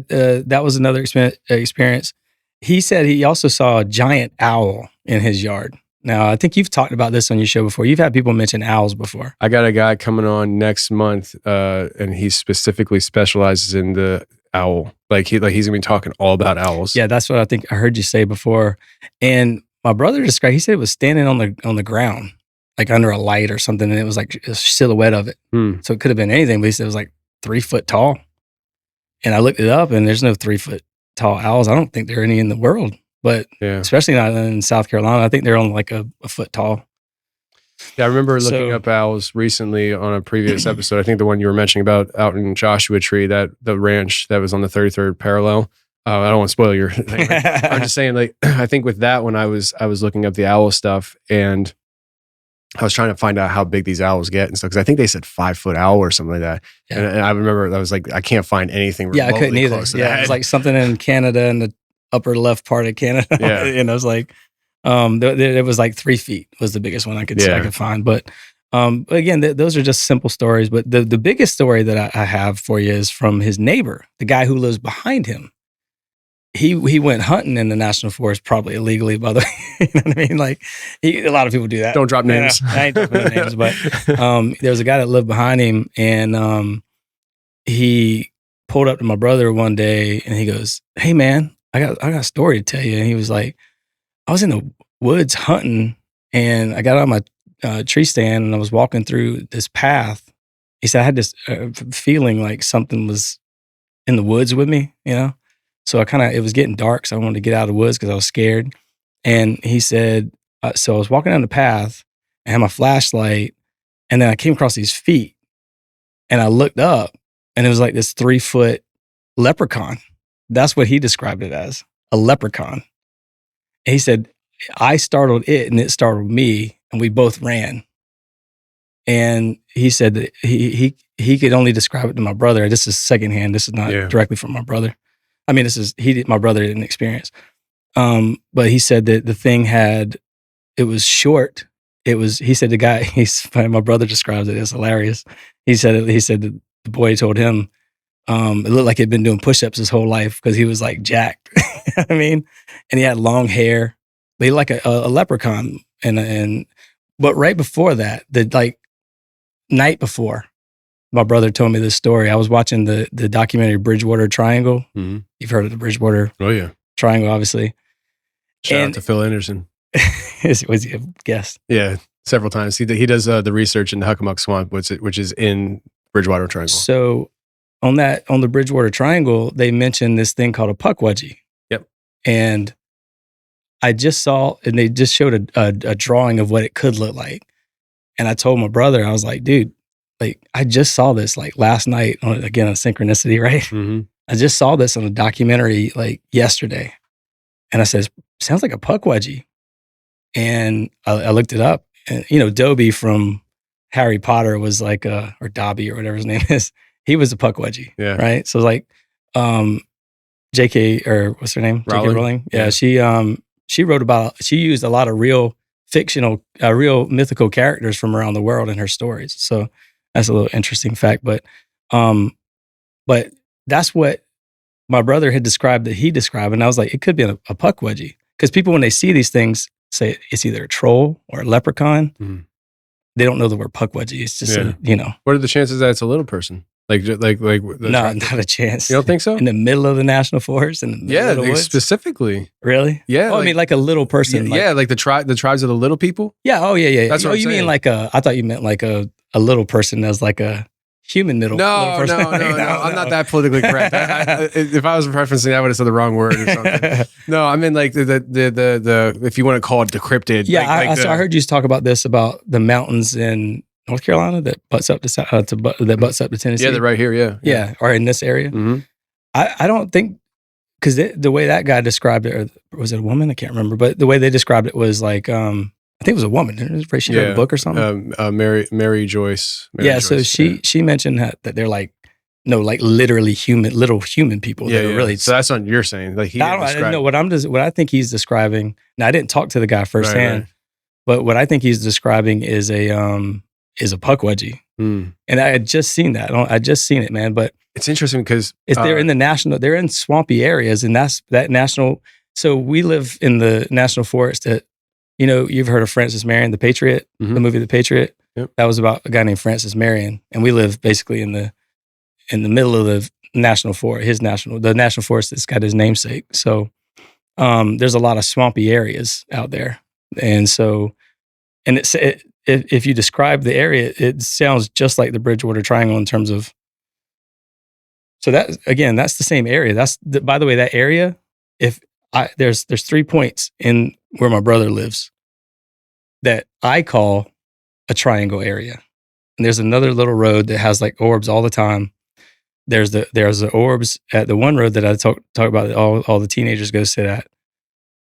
that was another experience. He said he also saw a giant owl in his yard. Now, I think you've talked about this on your show before. You've had people mention owls before. I got a guy coming on next month, and he specifically specializes in the owl. He's gonna be talking all about owls. Yeah, that's what I think I heard you say before. And my brother described, he said it was standing on the ground, like under a light or something, and it was like a silhouette of it. So it could have been anything, but he said it was like 3 foot tall. And I looked it up, and there's no 3 foot tall owls. I don't think there are any in the world, but especially not in South Carolina. I think they're only like a foot tall. Yeah, I remember looking up owls recently on a previous episode. I think the one you were mentioning about out in Joshua Tree, that the ranch that was on the 33rd parallel. I don't want to spoil your thing. I'm just saying, like, I think with that one, I was looking up the owl stuff, and I was trying to find out how big these owls get and stuff, because I think they said 5-foot owl or something like that. Yeah. And I remember I was like, I can't find anything remotely I couldn't either. close to Yeah, that. it was like something in Canada, in the upper left part of Canada. Yeah. And I was like, it was like 3 feet was the biggest one I could find. But again, those are just simple stories. But the biggest story that I have for you is from his neighbor, the guy who lives behind him. He went hunting in the national forest, probably illegally, by the way. You know what I mean? Like, a lot of people do that. Don't drop names. I ain't dropping no names, but there was a guy that lived behind him, and he pulled up to my brother one day, and he goes, "Hey man, I got a story to tell you." And he was like, "I was in the woods hunting, and I got on my tree stand, and I was walking through this path." He said, "I had this feeling like something was in the woods with me, you know." So it was getting dark, so I wanted to get out of the woods because I was scared. And he said, so I was walking down the path, and had my flashlight, and then I came across these feet, and I looked up, and it was like this 3-foot leprechaun. That's what he described it as, a leprechaun. And he said, I startled it, and it startled me, and we both ran. And he said that he could only describe it to my brother. This is secondhand. This is not directly from my brother. I mean, my brother didn't experience. But he said that the thing it was short. He said my brother describes it as hilarious. He said that the boy told him, it looked like he'd been doing push-ups his whole life because he was like jacked. You know what I mean? And he had long hair. But he like a leprechaun. But right before that, the night before, my brother told me this story. I was watching the documentary Bridgewater Triangle. Mm-hmm. You've heard of the Bridgewater Triangle, obviously. Shout out to Phil Anderson. Was he a guest? Yeah, several times. He does the research in the Huckamuck Swamp, which is in Bridgewater Triangle. So on the Bridgewater Triangle, they mentioned this thing called a Puckwudgie. Yep. And I just saw, and they just showed a drawing of what it could look like. And I told my brother, I was like, dude, like, I just saw this like last night on Synchronicity, right? Mm-hmm. I just saw this on a documentary like yesterday. And I said, sounds like a Puckwudgie. And I looked it up, and Dobby from Harry Potter was like or Dobby or whatever his name is. He was a Puckwudgie, right? So like J.K. or what's her name? J.K. Rowling. Yeah, she used a lot of real fictional, real mythical characters from around the world in her stories. So that's a little interesting fact, but that's what my brother had described that he described, and I was like, it could be a Puckwudgie, because people, when they see these things, say it's either a troll or a leprechaun. Mm-hmm. They don't know the word Puckwudgie. It's just What are the chances that it's a little person? Like not a chance. You don't think so? In the middle of the national forest, in the middle of the woods? Specifically. Really? Yeah. I mean, like a little person. Like the tribes of the little people. Yeah. Oh, yeah. That's what I'm you saying. Mean I thought you meant like a little person as like a human little person. No. I'm not that politically correct. If I was referencing, I would have said the wrong word or something. No, I mean like the if you want to call it the cryptid. Yeah, I heard you talk about this, about the mountains in North Carolina that butts up to Tennessee. Yeah, they're right here. Yeah, or in this area. Mm-hmm. I don't think, because the way that guy described it, or was it a woman? I can't remember, but the way they described it was like, I think it was a woman. She wrote a book or something. Mary Joyce. So she mentioned that they're like, like literally little human people. That are really. So that's what you're saying. Like I don't know what I think he's describing. Now, I didn't talk to the guy firsthand, but what I think he's describing is a Puckwudgie. Mm. And I had just seen that. I just seen it, man. But it's interesting because they're in swampy areas, and that's that national. So we live in the national forest that. You've heard of Francis Marion, The Patriot, mm-hmm. the movie The Patriot. Yep. That was about a guy named Francis Marion, and we live basically in the middle of the national forest. The national forest that's got his namesake. So there's a lot of swampy areas out there, and so if you describe the area, it sounds just like the Bridgewater Triangle in terms of. So that's the same area. By the way, that area. There's 3 points in where my brother lives that I call a triangle area. And there's another little road that has like orbs all the time. There's the orbs at the one road that I talk about that all the teenagers go sit at.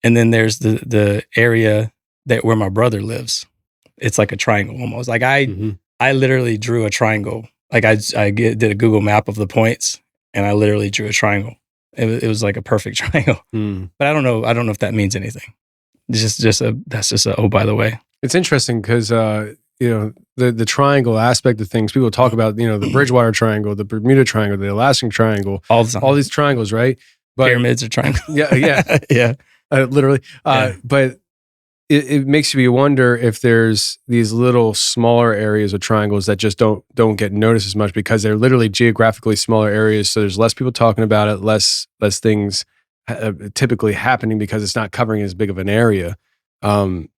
And then there's the area that where my brother lives. It's like a triangle almost. Like I literally drew a triangle. Like I did a Google map of the points, and I literally drew a triangle. It was like a perfect triangle. But I don't know if that means anything. It's just a oh, by the way. It's interesting because the triangle aspect of things. People talk about the Bridgewater Triangle, the Bermuda Triangle, the Alaskan Triangle, all the time. All these triangles, right? But pyramids are triangles. yeah. Literally. But it makes me wonder if there's these little smaller areas of triangles that just don't get noticed as much because they're literally geographically smaller areas. So there's less people talking about it, less things typically happening because it's not covering as big of an area. And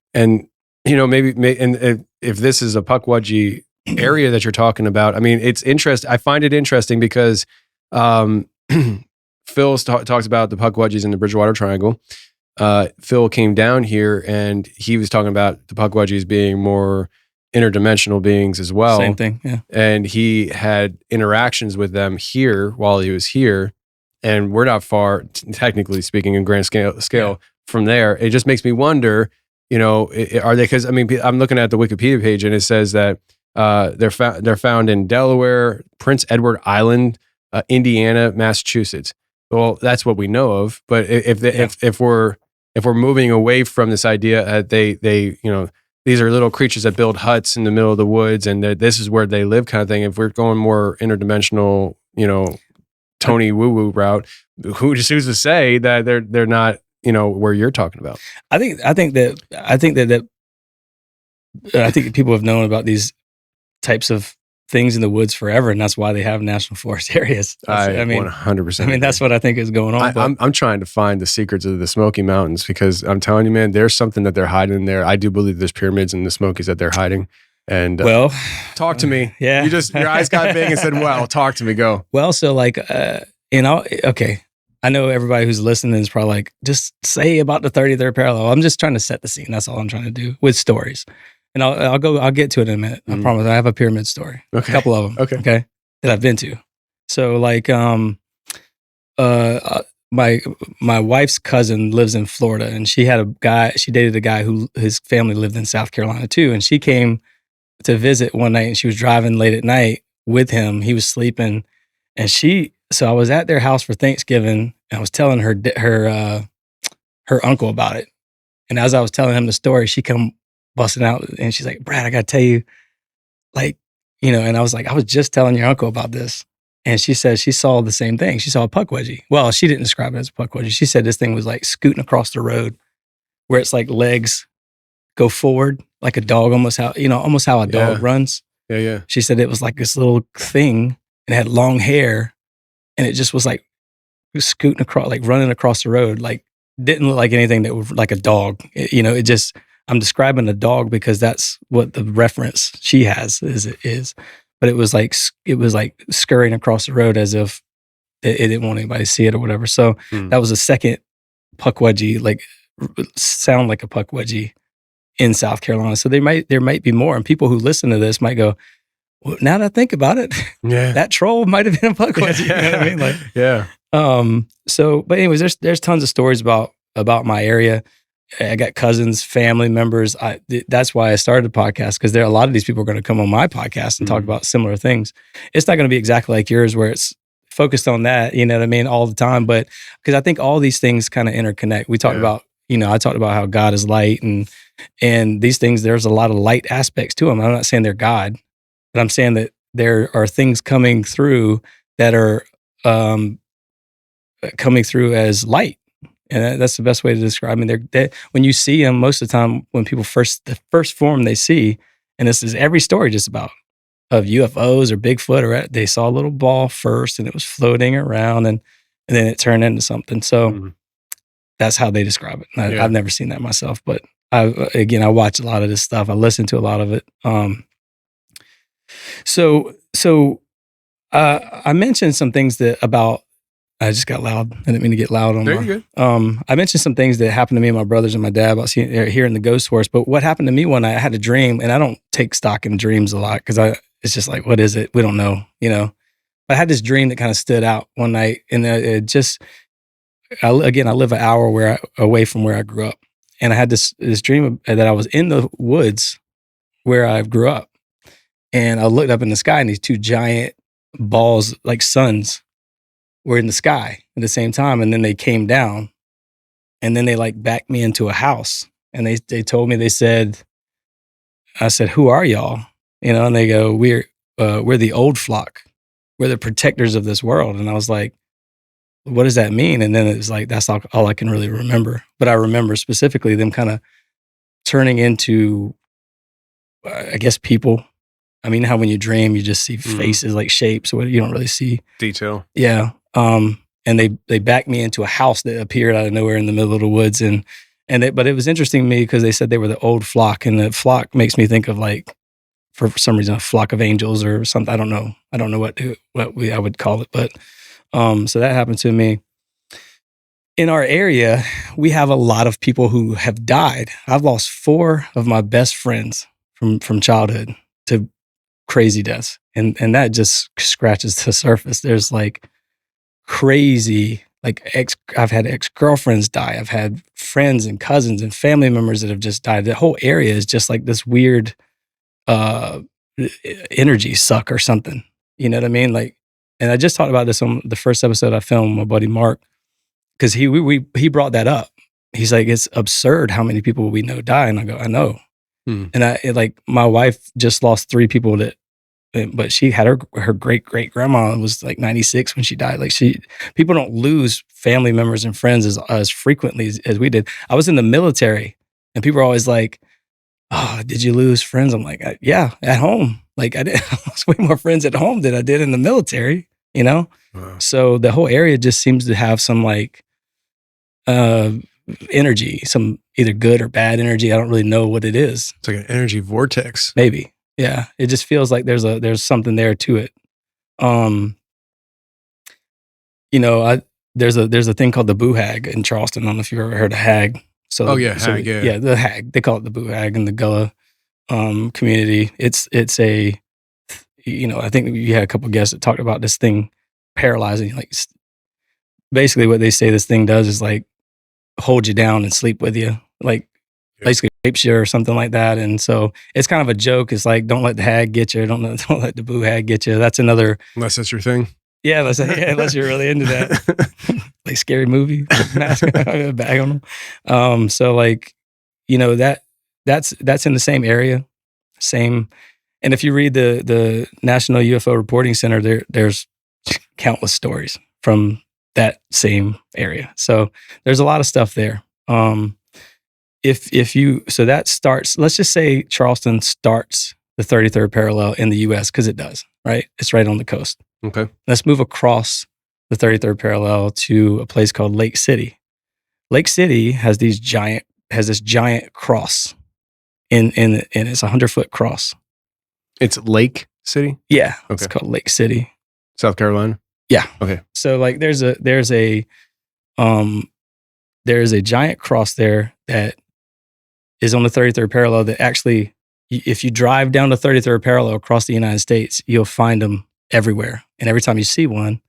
maybe if this is a Puckwudgie area that you're talking about, I mean, it's interesting. I find it interesting because Phil talks about the Puckwudgies in the Bridgewater Triangle. Phil came down here and he was talking about the Puckwudgies being more interdimensional beings as well. Same thing, yeah. And he had interactions with them here while he was here. And we're not far, technically speaking, in grand scale from there. It just makes me wonder, are they? Because I mean, I'm looking at the Wikipedia page and it says that they're found in Delaware, Prince Edward Island, Indiana, Massachusetts. Well, that's what we know of. But if we're moving away from this idea that these are little creatures that build huts in the middle of the woods and this is where they live, kind of thing. If we're going more interdimensional, Tony woo woo route, who's to say that they're not where you're talking about? I think people have known about these types of things in the woods forever, and that's why they have national forest areas. I mean, 100%. I mean, that's what I think is going on. I'm trying to find the secrets of the Smoky Mountains because I'm telling you, man, there's something that they're hiding in there. I do believe there's pyramids in the Smokies that they're hiding. And talk to me. Yeah, your eyes got big and said, "Well, talk to me." Go. Well, so like, okay. I know everybody who's listening is probably like, just say about the 33rd parallel. I'm just trying to set the scene. That's all I'm trying to do with stories. And I'll get to it in a minute. I promise. I have a pyramid story. Okay. A couple of them. Okay. That I've been to. So like, my wife's cousin lives in Florida, and she dated a guy who his family lived in South Carolina too. And she came to visit one night, and she was driving late at night with him. He was sleeping, and so I was at their house for Thanksgiving, and I was telling her uncle about it. And as I was telling him the story, she come busting out, and she's like, "Brad, I got to tell you, and I was like, I was just telling your uncle about this." And she said she saw the same thing. She saw a Puckwudgie. Well, she didn't describe it as a Puckwudgie. She said this thing was like scooting across the road where it's like legs go forward like a dog, almost how a dog runs. Yeah. She said it was like this little thing and it had long hair, and it just was like scooting across, like running across the road. Like didn't look like anything that was like a dog. I'm describing a dog because that's what the reference she has is. But it was like scurrying across the road as if it didn't want anybody to see it or whatever. So that was a second Puckwudgie, like sound like a Puckwudgie in South Carolina. So there might be more, and people who listen to this might go, well, now that I think about it, that troll might have been a Puckwudgie. Yeah. You know what I mean? Like, yeah. So, but anyways, there's tons of stories about my area. I got cousins, family members. That's why I started the podcast, because a lot of these people are going to come on my podcast and talk about similar things. It's not going to be exactly like yours, where it's focused on that, you know what I mean, all the time. But because I think all these things kind of interconnect. We talked about, I talked about how God is light, and these things. There's a lot of light aspects to them. I'm not saying they're God, but I'm saying that there are things coming through that are coming through as light. And that's the best way to describe them. They're when you see them, most of the time, when people the first form they see, and this is every story just about of UFOs or Bigfoot, or they saw a little ball first and it was floating around, and then it turned into something. So that's how they describe it. I've never seen that myself, but I watch a lot of this stuff. I listen to a lot of it. So I mentioned some things about I just got loud. I didn't mean to get loud on There my, you go. I mentioned some things that happened to me and my brothers and my dad about hearing the ghost horse. But what happened to me one night, I had a dream, and I don't take stock in dreams a lot because it's just like, what is it? We don't know, you know. But I had this dream that kind of stood out one night, and it just, I live an hour away from where I grew up, and I had this dream that I was in the woods where I grew up, and I looked up in the sky, and these two giant balls like suns were in the sky at the same time, and then they came down, and then they like backed me into a house, and they told me, I said, who are y'all? You know, and they go, we're the old flock, we're the protectors of this world. And I was like, what does that mean? And then it was like, that's all I can really remember. But I remember specifically them kind of turning into, I guess, people. I mean, how when you dream, you just see faces, like shapes, or you don't really see detail. Yeah. And they backed me into a house that appeared out of nowhere in the middle of the woods. But it was interesting to me because they said they were the old flock, and the flock makes me think of, like, for some reason, a flock of angels or something. I don't know what I would call it. But so that happened to me. In our area, we have a lot of people who have died. I've lost 4 of my best friends from childhood to crazy deaths. And that just scratches the surface. There's like crazy, like I've had ex-girlfriends die. I've had friends and cousins and family members that have just died. The whole area is just like this weird energy suck or something. You know what I mean? Like, and I just talked about this on the first episode I filmed with my buddy Mark, because he brought that up. He's like, it's absurd how many people we know die. And I go, I know. And my wife just lost 3 people but she had her great grandma was like 96 when she died. Like, people don't lose family members and friends as frequently as we did. I was in the military, and people are always like, "Oh, did you lose friends?" I'm like, "Yeah, at home. Like, I lost way more friends at home than I did in the military." You know, so the whole area just seems to have some like energy, some either good or bad energy. I don't really know what it is. It's like an energy vortex. Maybe. Yeah. It just feels like there's something there to it. You know, there's a thing called the boo hag in Charleston. I don't know if you've ever heard of hag. So, hag, yeah. Yeah, the hag. They call it the boo hag in the Gullah community. It's a, you know, I think you had a couple of guests that talked about this thing paralyzing. Like, basically what they say this thing does is like hold you down and sleep with you. Like, basically rapes you or something like that. And so it's kind of a joke. It's like, don't let the hag get you. Don't let the boo hag get you. That's another. Unless that's your thing. Yeah, unless you're really into that. Like scary movie. Bag on them. So like, you know, that's in the same area. Same. And if you read the National UFO Reporting Center, there's countless stories from that same area. So there's a lot of stuff there. So that starts, let's just say Charleston starts the 33rd parallel in the US, because it does, right? It's right on the coast. Okay. Let's move across the 33rd parallel to a place called Lake City. Lake City has this giant cross and it's a 100-foot cross. It's Lake City? Yeah. Okay. It's called Lake City. South Carolina? Yeah. Okay. So like there's a giant cross there that is on the 33rd parallel that actually, if you drive down the 33rd parallel across the United States, you'll find them everywhere. And every time you see one,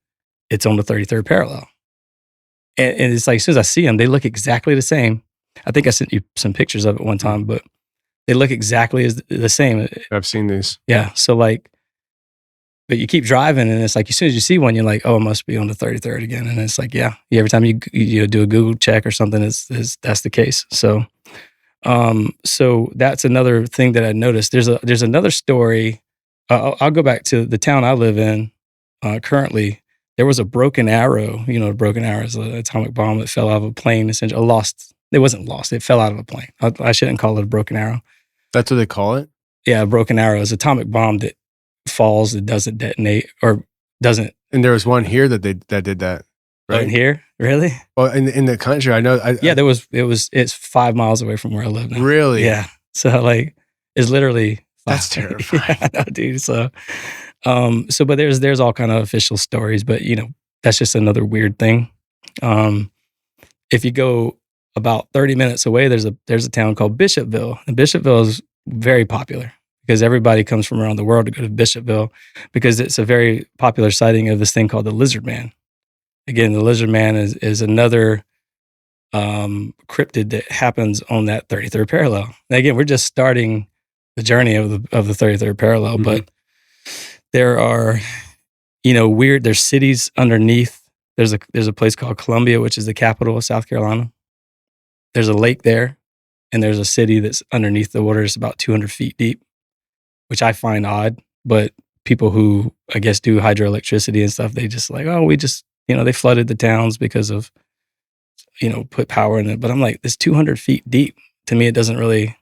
it's on the 33rd parallel. And it's like, as soon as I see them, they look exactly the same. I think I sent you some pictures of it one time, but they look exactly as the same. I've seen these. Yeah. So like, but you keep driving, and it's like, as soon as you see one, you're like, oh, it must be on the 33rd again. And it's like, yeah, every time you do a Google check or something, that's the case. So that's another thing that I noticed. There's another story. I'll go back to the town I live in currently. There was a broken arrow. You know, a broken arrow is an atomic bomb that fell out of a plane. Essentially, it wasn't lost. It fell out of a plane. I shouldn't call it a broken arrow. That's what they call it? Yeah, a broken arrow is an atomic bomb that falls, it doesn't detonate or doesn't. And there was one here that did that. Right? Oh, in here? Really? Well, in the country, I know. It's 5 miles away from where I live now. Really? Yeah. So like, it's literally. That's terrifying. Yeah, I know, dude. So, but there's all kind of official stories, but you know, that's just another weird thing. If you go about 30 minutes away, there's a town called Bishopville, and Bishopville is very popular because everybody comes from around the world to go to Bishopville because it's a very popular sighting of this thing called the Lizard Man. Again, the Lizard Man is another cryptid that happens on that 33rd parallel. And again, we're just starting the journey of the 33rd parallel, but there are, there's cities underneath. There's a place called Columbia, which is the capital of South Carolina. There's a lake there, and there's a city that's underneath the water. It's about 200 feet deep, which I find odd. But people who, I guess, do hydroelectricity and stuff, they just like, they flooded the towns because of, put power in it. But I'm like, it's 200 feet deep. To me, it doesn't really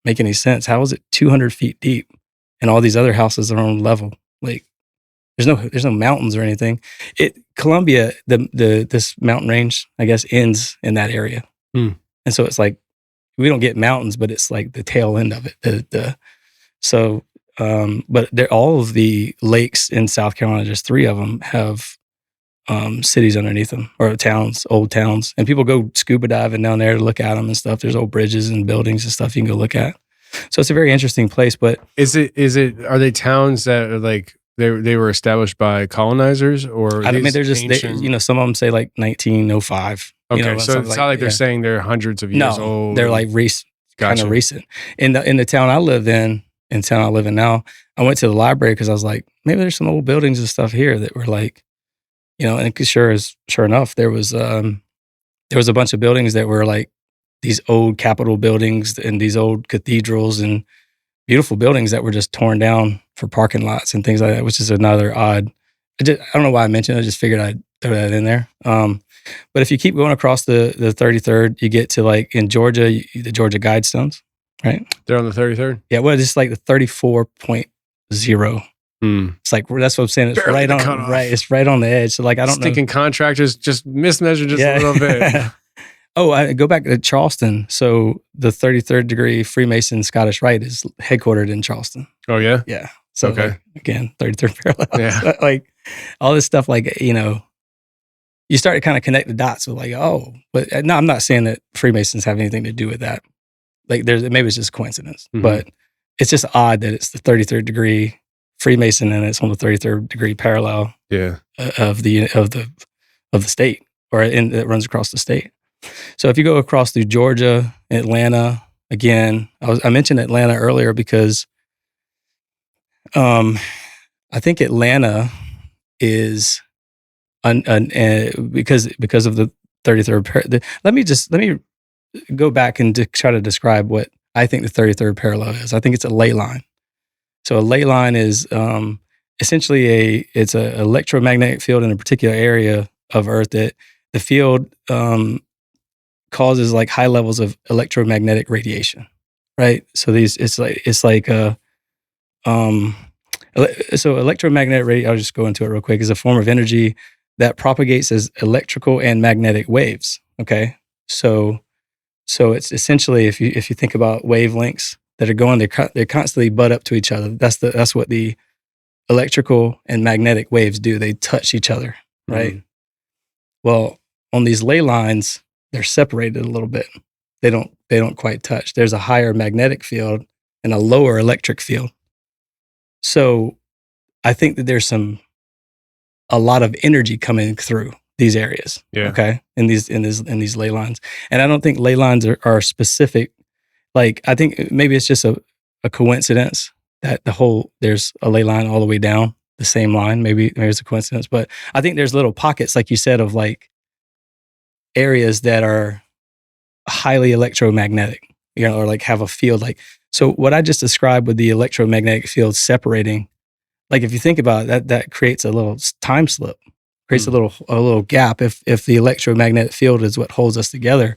make any sense. How is it 200 feet deep and all these other houses are on level? Like, there's no mountains or anything. Columbia, this mountain range, I guess, ends in that area. And so it's like, we don't get mountains, but it's like the tail end of it. But all of the lakes in South Carolina, there's 3 of them, have cities underneath them, or towns, old towns. And people go scuba diving down there to look at them and stuff. There's old bridges and buildings and stuff you can go look at. So it's a very interesting place. But are they towns that are like, they were established by colonizers, or I mean, they're just, some of them say like 1905. Okay, so it's not like they're saying they're hundreds of years old. They're like kind of recent. In the town I live in now, I went to the library because I was like, maybe there's some old buildings and stuff here that were like, and sure enough, there was a bunch of buildings that were like these old Capitol buildings and these old cathedrals and beautiful buildings that were just torn down for parking lots and things like that, which is another odd. I don't know why I mentioned it. I just figured I'd throw that in there. But if you keep going across the 33rd, you get to like in Georgia, the Georgia Guidestones, right? They're on the 33rd? Yeah, well, it's like the 34.0. It's like, that's what I'm saying. It's barely right it's right on the edge. So like, I don't know. Thinking contractors just mismeasured just a little bit. Oh, I go back to Charleston. So the 33rd degree Freemason Scottish Rite is headquartered in Charleston. Oh, yeah? Yeah. So okay. Like, again, 33rd parallel. Yeah. So like all this stuff, like, you start to kind of connect the dots with like, but no, I'm not saying that Freemasons have anything to do with that. Like maybe it's just coincidence, but it's just odd that it's the 33rd degree Freemason and it's on the 33rd degree parallel of the state, or it runs across the state. So if you go across through Georgia, Atlanta, again, I mentioned Atlanta earlier because I think Atlanta is because of the 33rd. Let me go back and try to describe what I think the 33rd parallel is. I think it's a ley line. So a ley line is essentially it's an electromagnetic field in a particular area of Earth that the field causes like high levels of electromagnetic radiation, right? So so electromagnetic radiation, I'll just go into it real quick, is a form of energy that propagates as electrical and magnetic waves. Okay, so it's essentially, if you think about wavelengths that are going, they constantly butt up to each other. That's what the electrical and magnetic waves do. They touch each other, right? Well, on these ley lines, they're separated a little bit. They don't quite touch. There's a higher magnetic field and a lower electric field. So I think that there's a lot of energy coming through these areas. Yeah. Okay. In these ley lines. And I don't think ley lines are specific. Like, I think maybe it's just a coincidence that there's a ley line all the way down the same line. Maybe it's a coincidence, but I think there's little pockets, like you said, of like areas that are highly electromagnetic, or like have a field. Like, so what I just described with the electromagnetic field separating, like if you think about it, that creates a little time slip, creates a little gap. If the electromagnetic field is what holds us together,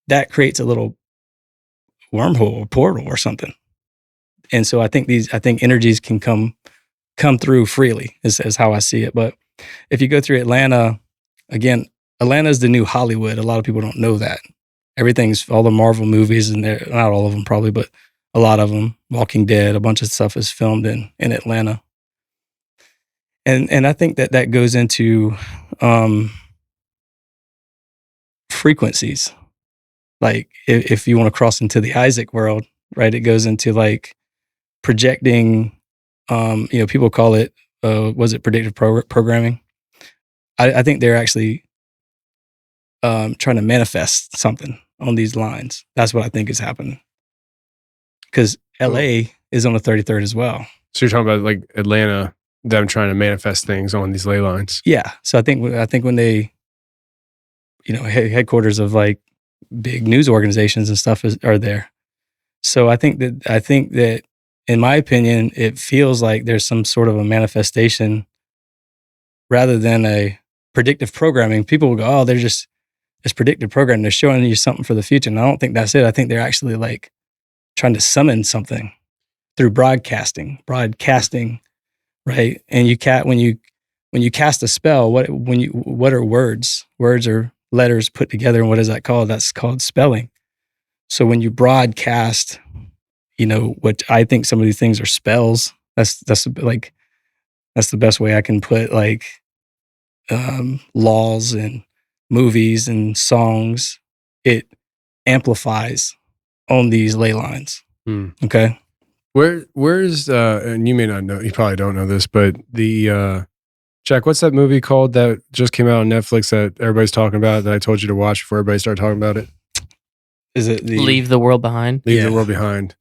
that creates a little wormhole or portal or something. And so I think energies can come through freely is how I see it. But if you go through Atlanta, again, Atlanta is the new Hollywood. A lot of people don't know that. All the Marvel movies, and not all of them probably, but a lot of them, Walking Dead, a bunch of stuff is filmed in Atlanta. And I think that goes into frequencies. Like if you want to cross into the Isaac world, right? It goes into like projecting. People call it was it predictive programming? I think they're actually trying to manifest something on these lines. That's what I think is happening. Because LA is on the 33rd as well. So you're talking about like Atlanta, them trying to manifest things on these ley lines. Yeah. So I think when they, headquarters of like big news organizations and stuff are there. So I think that in my opinion, it feels like there's some sort of a manifestation rather than a predictive programming. People will go, oh, it's predictive programming. They're showing you something for the future. And I don't think that's it. I think they're actually like trying to summon something through broadcasting, right? And when you cast a spell, what are words? Words are letters put together. And what is that called? That's called spelling. So when you broadcast, what I think some of these things are spells. That's the best way I can put like laws and movies and songs. It amplifies on these ley lines. Okay. Where's and you may not know, you probably don't know this, but the Jack, what's that movie called that just came out on Netflix that everybody's talking about that I told you to watch before everybody started talking about it? Is it Leave the World Behind? Leave the World Behind.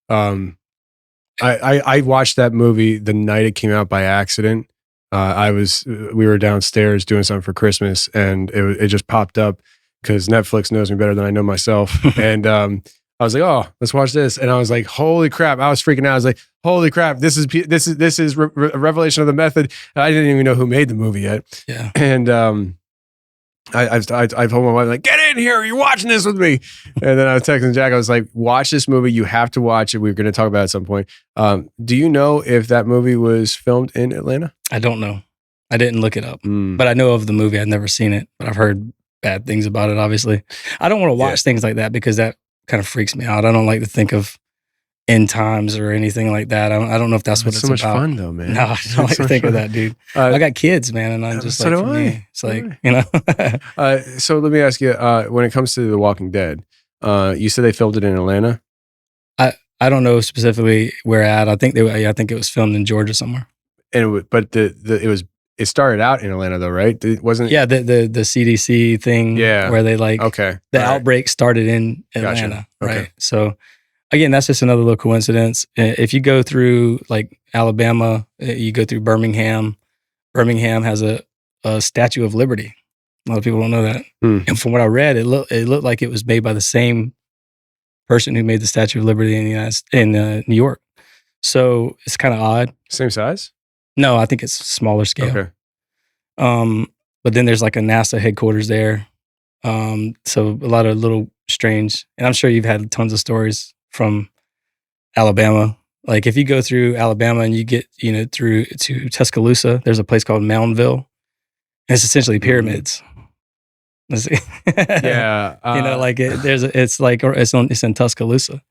I watched that movie the night it came out by accident. We were downstairs doing something for Christmas, and it just popped up because Netflix knows me better than I know myself. And I was like, oh, let's watch this. And I was like, holy crap. I was freaking out. I was like, holy crap. This is a revelation of the method. I didn't even know who made the movie yet. Yeah. And I've told my wife, like, get in here. You're watching this with me. And then I was texting Jack. I was like, watch this movie. You have to watch it. We were going to talk about it at some point. Do you know if that movie was filmed in Atlanta? I don't know. I didn't look it up, but I know of the movie. I've never seen it, but I've heard bad things about it, obviously. I don't want to watch things like that because that kind of freaks me out. I don't like to think of end times or anything like that. I don't know if that's what it's so much about. Fun though, man. No, I don't like to think of that, dude. I got kids, man, and I'm just so like, do for I. me, it's like, So let me ask you, when it comes to The Walking Dead, you said they filmed it in Atlanta? I don't know specifically where at. I think it was filmed in Georgia somewhere. And it started out in Atlanta though, right? It wasn't. Yeah, the CDC thing. Yeah. Where they like the outbreak started in Atlanta, Gotcha. right? Okay. So again, that's just another little coincidence. If you go through like Alabama, you go through Birmingham. Birmingham has a Statue of Liberty. A lot of people don't know that. And from what I read, it looked like it was made by the same person who made the Statue of Liberty in New York. So it's kind of odd. Same size? No, I think it's smaller scale. Okay. But then there's like a NASA headquarters there. So a lot of little strange, and I'm sure you've had tons of stories from Alabama. Like if you go through Alabama and you get, through to Tuscaloosa, there's a place called Moundville. And it's essentially pyramids. Yeah. It's in Tuscaloosa.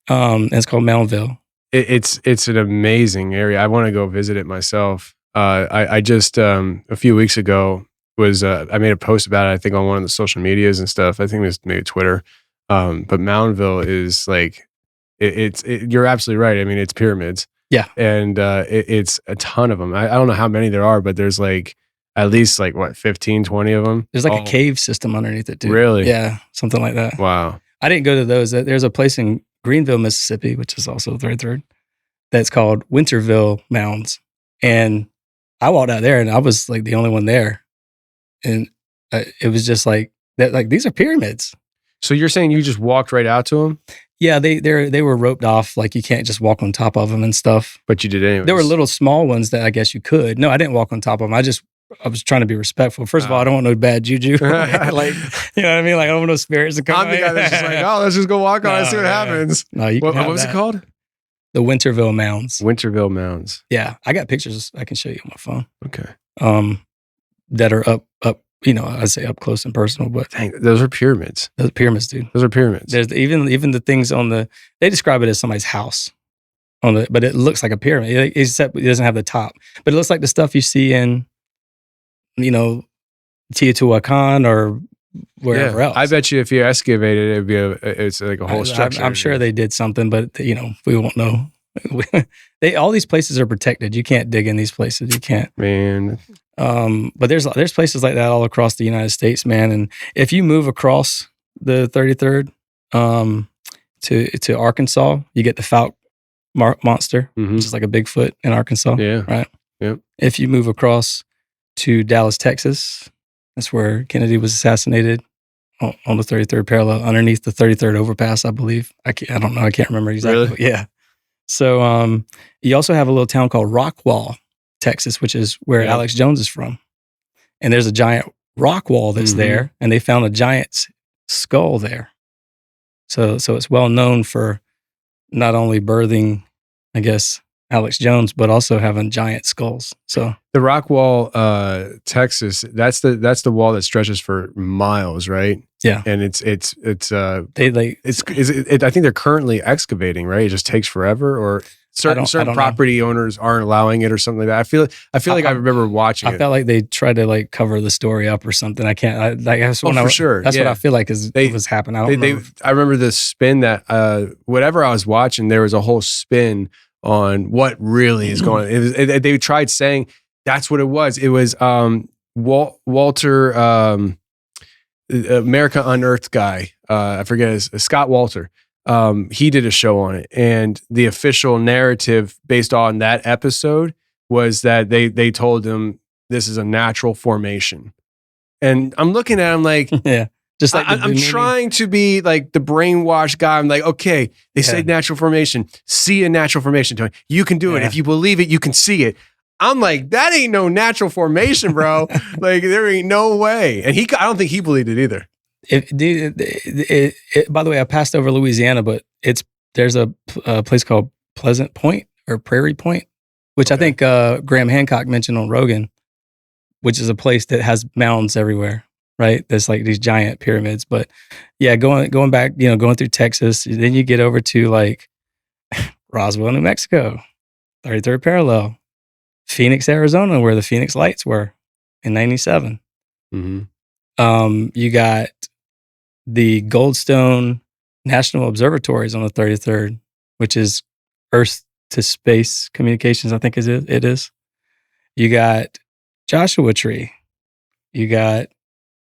And it's called Moundville. It's an amazing area. I want to go visit it myself. I just a few weeks ago I made a post about it. I think on one of the social medias and stuff. I think it was maybe Twitter. But Moundville is like you're absolutely right. I mean, it's pyramids. Yeah, and it's a ton of them. I don't know how many there are, but there's like at least like 15, 20 of them. There's like a cave system underneath it, too. Really? Yeah, something like that. Wow. I didn't go to those. There's a place in Greenville, Mississippi, which is also 33rd, that's called Winterville Mounds. And I walked out there and I was like the only one there. And it was just like, that. Like these are pyramids. So you're saying you just walked right out to them? Yeah, they were roped off. Like you can't just walk on top of them and stuff. But you did anyway. There were little small ones that I guess you could. No, I didn't walk on top of them. I was trying to be respectful. First of all, I don't want no bad juju. Like, you know what I mean? Like I don't want no spirits to come. I'm the guy that's just like, oh, let's just go walk on and see what happens. No, what was it called? The Winterville Mounds. Winterville Mounds. Yeah, I got pictures I can show you on my phone. Okay. That are up. I'd say up close and personal, but dang, those are pyramids. Those are pyramids, dude. Those are pyramids. There's even the things they describe it as somebody's house but it looks like a pyramid, except it doesn't have the top. But it looks like the stuff you see in, Teotihuacan or wherever else. I bet you if you excavated it, it's like a whole structure. I'm sure they did something, but we won't know. All these places are protected. You can't dig in these places. You can't. Man. But there's places like that all across the United States, man. And if you move across the 33rd to Arkansas, you get the Fouke monster, which is like a Bigfoot in Arkansas. Yeah. Right. Yep. If you move across to Dallas, Texas, that's where Kennedy was assassinated on the 33rd parallel, underneath the 33rd overpass, I believe. I don't know. I can't remember exactly. Really? Yeah. So you also have a little town called Rockwall, Texas, which is where Alex Jones is from. And there's a giant rock wall that's there, and they found a giant's skull there. So it's well known for not only birthing, I guess, Alex Jones, but also having giant skulls. So the Rockwall, Texas, that's the wall that stretches for miles, right? Yeah, and it's I think they're currently excavating, right? It just takes forever, or certain property owners aren't allowing it, or something like that. I feel like I remember watching. I felt like they tried to like cover the story up or something. I can't. For sure. That's what I feel like was happening. I don't know. I remember the spin that whatever I was watching, there was a whole spin on what really is going on. They tried saying that's what it was. It was Walter, America Unearthed guy. I forget his Scott Walter. He did a show on it, and the official narrative based on that episode was that they told him this is a natural formation. And I'm looking at him like, yeah. Just like I'm trying to be like the brainwashed guy. I'm like, okay, they say natural formation. See a natural formation, Tony. You can do it. If you believe it, you can see it. I'm like, that ain't no natural formation, bro. Like, there ain't no way. And I don't think he believed it either. By the way, I passed over Louisiana, but there's a place called Pleasant Point or Prairie Point, which I think Graham Hancock mentioned on Rogan, which is a place that has mounds everywhere. Right, there's like these giant pyramids, but yeah, going back, going through Texas, then you get over to like Roswell, New Mexico, 33rd parallel, Phoenix, Arizona, where the Phoenix Lights were in '97. You got the Goldstone National Observatories on the 33rd, which is Earth to Space Communications, I think it is. You got Joshua Tree. You got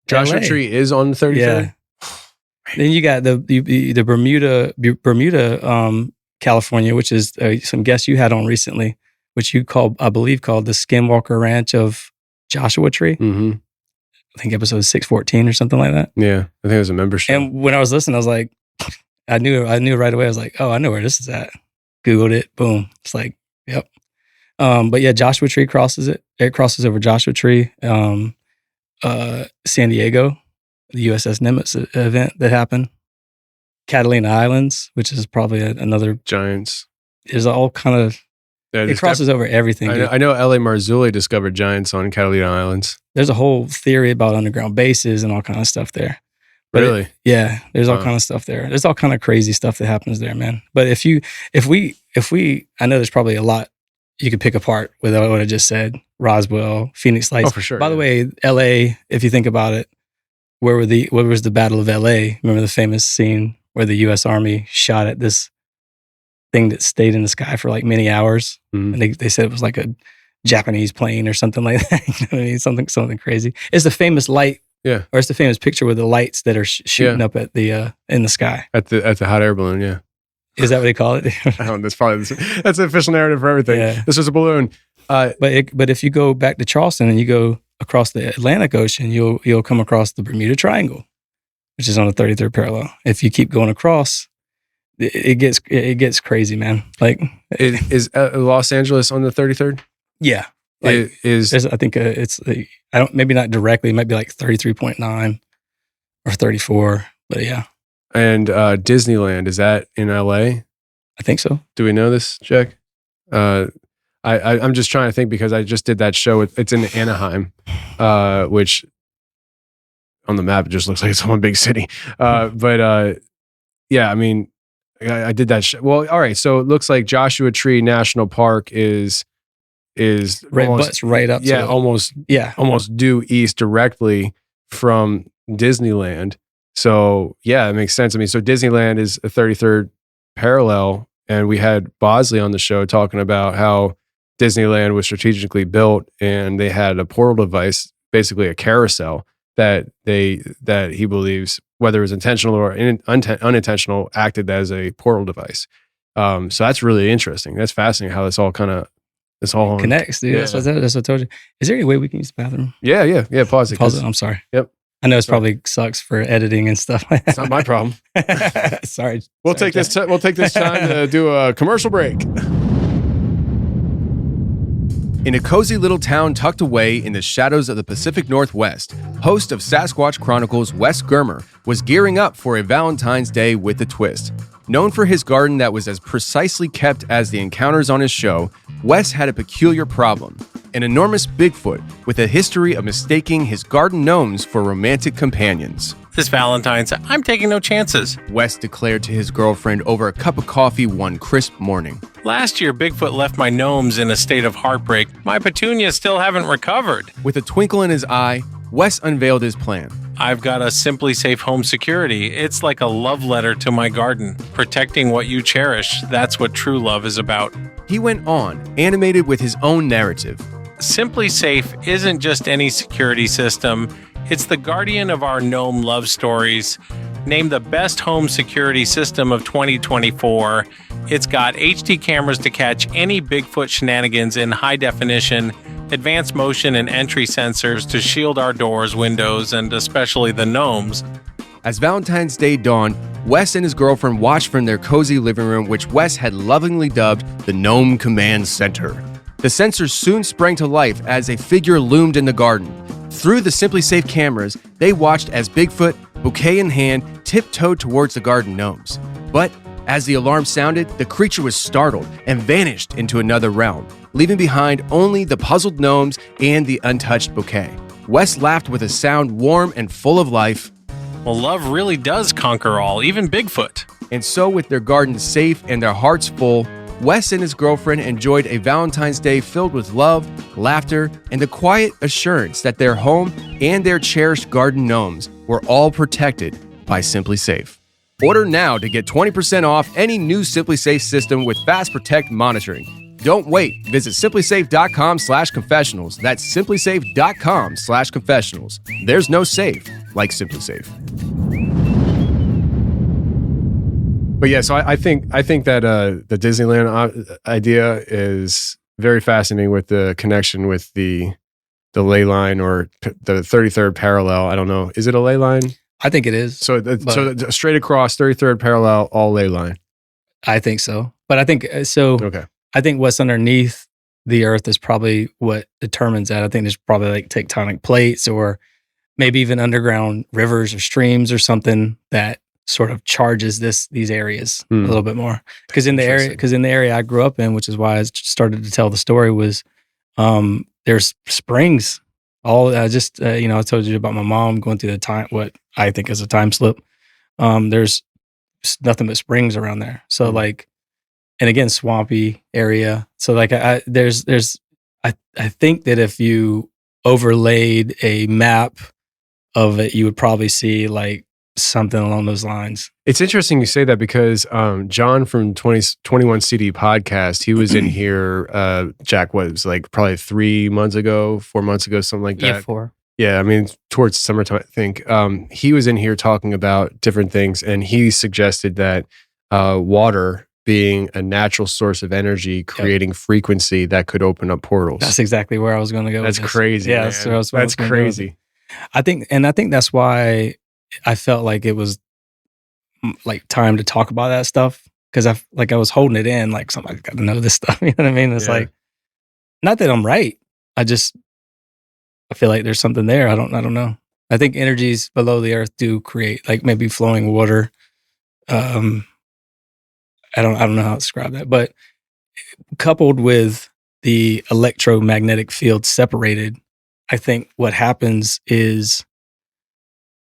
Joshua Tree is on the 33rd. Yeah. Then you got the Bermuda, California, which is some guests you had on recently, which you I believe called the Skinwalker Ranch of Joshua Tree. I think episode 614 or something like that. Yeah, I think it was a membership. And when I was listening, I was like, I knew right away. I was like, oh, I know where this is at. Googled it. Boom. It's like, yep. But yeah, Joshua Tree crosses it. It crosses over Joshua Tree. San Diego, the USS Nimitz event that happened. Catalina Islands, which is probably another giants. There's all kind of it crosses over everything. I know L.A. Marzulli discovered giants on Catalina Islands. There's a whole theory about underground bases and all kind of stuff there. But really? There's all kind of stuff there. There's all kind of crazy stuff that happens there, man. But if we, I know there's probably a lot you could pick apart with what I just said. Roswell, Phoenix Lights. Oh, for sure. By the way, LA, if you think about it, where was the Battle of LA? Remember the famous scene where the US Army shot at this thing that stayed in the sky for like many hours? And they said it was like a Japanese plane or something like that. You know what I mean? Something crazy. It's the famous light. Yeah. Or it's the famous picture with the lights that are shooting up at the in the sky. At the hot air balloon, yeah. Is that what they call it? That's the official narrative for everything. Yeah. This was a balloon. But if you go back to Charleston and you go across the Atlantic Ocean, you'll come across the Bermuda Triangle, which is on the 33rd parallel. If you keep going across, it gets crazy, man. Like, is Los Angeles on the 33rd? Yeah, like, I think it's maybe not directly. It might be like 33.9 or 34, but yeah. And Disneyland, is that in LA? I think so. Do we know this, Jack? I'm just trying to think because I just did that show. It's in Anaheim, which on the map it just looks like it's one big city. But yeah, I mean, I did that show. Well, all right. So it looks like Joshua Tree National Park is is Right, almost, butts right up. yeah, to it. almost due east directly from Disneyland. So yeah, it makes sense. I mean, so Disneyland is a 33rd parallel, and we had Bosley on the show talking about how Disneyland was strategically built, and they had a portal device, basically a carousel that he believes, whether it was intentional or unintentional, acted as a portal device. So that's really interesting. That's fascinating how this all Connects, dude. Yeah. That's what I told you. Is there any way we can use the bathroom? Yeah. Pause it. Pause it. I'm sorry. Yep. I know it's probably sucks for editing and stuff. It's not my problem. Sorry. We'll take this time to do a commercial break. In a cozy little town tucked away in the shadows of the Pacific Northwest, host of Sasquatch Chronicles Wes Germer was gearing up for a Valentine's Day with a twist. Known for his garden that was as precisely kept as the encounters on his show, Wes had a peculiar problem: an enormous Bigfoot with a history of mistaking his garden gnomes for romantic companions. This Valentine's, I'm taking no chances. Wes declared to his girlfriend over a cup of coffee one crisp morning. Last year, Bigfoot left my gnomes in a state of heartbreak. My petunias still haven't recovered. With a twinkle in his eye, Wes unveiled his plan. I've got a Simply Safe home security. It's like a love letter to my garden. Protecting what you cherish, that's what true love is about. He went on, animated with his own narrative. Simply Safe isn't just any security system. It's the guardian of our gnome love stories. Named the best home security system of 2024. It's got HD cameras to catch any Bigfoot shenanigans in high definition, advanced motion and entry sensors to shield our doors, windows, and especially the gnomes. As Valentine's Day dawned, Wes and his girlfriend watched from their cozy living room, which Wes had lovingly dubbed the Gnome Command Center. The sensors soon sprang to life as a figure loomed in the garden. Through the Simply Safe cameras, they watched as Bigfoot, bouquet in hand, tiptoed towards the garden gnomes. But as the alarm sounded, the creature was startled and vanished into another realm, leaving behind only the puzzled gnomes and the untouched bouquet. Wes laughed with a sound warm and full of life. Well, love really does conquer all, even Bigfoot. And so, with their gardens safe and their hearts full, Wes and his girlfriend enjoyed a Valentine's Day filled with love, laughter, and the quiet assurance that their home and their cherished garden gnomes were all protected by Simply Safe. Order now to get 20% off any new Simply Safe system with Fast Protect monitoring. Don't wait. Visit simplysafe.com/confessionals. That's simplysafe.com/confessionals. There's no safe like Simply Safe. But yeah, so I think that the Disneyland idea is very fascinating with the connection with the ley line or the 33rd parallel. I don't know. Is it a ley line? I think it is. So straight across 33rd parallel, all ley line. I think so. But I think so. Okay. I think what's underneath the earth is probably what determines that. I think there's probably like tectonic plates or maybe even underground rivers or streams or something that sort of charges these areas a little bit more. Because in the area I grew up in, which is why I started to tell the story, was there's springs. I told you about my mom going through the time, what I think is a time slip. There's nothing but springs around there. So like, and again, swampy area. So like I think that if you overlaid a map of it, you would probably see like something along those lines. It's interesting you say that because John from 21 CD podcast, he was in here, Jack, was like probably 4 months ago, something like that. Yeah, 4. Yeah, I mean, towards summertime, I think. He was in here talking about different things, and he suggested that water being a natural source of energy, creating frequency that could open up portals. That's exactly where I was going to go. That's crazy. Yeah, that's crazy. I think that's why I felt like it was like time to talk about that stuff, because I was holding it in, like somebody's got to know this stuff. You know what I mean? It's like, not that I'm right. I feel like there's something there. I don't know. I think energies below the earth do create like maybe flowing water. I don't know how to describe that, but coupled with the electromagnetic field separated, I think what happens is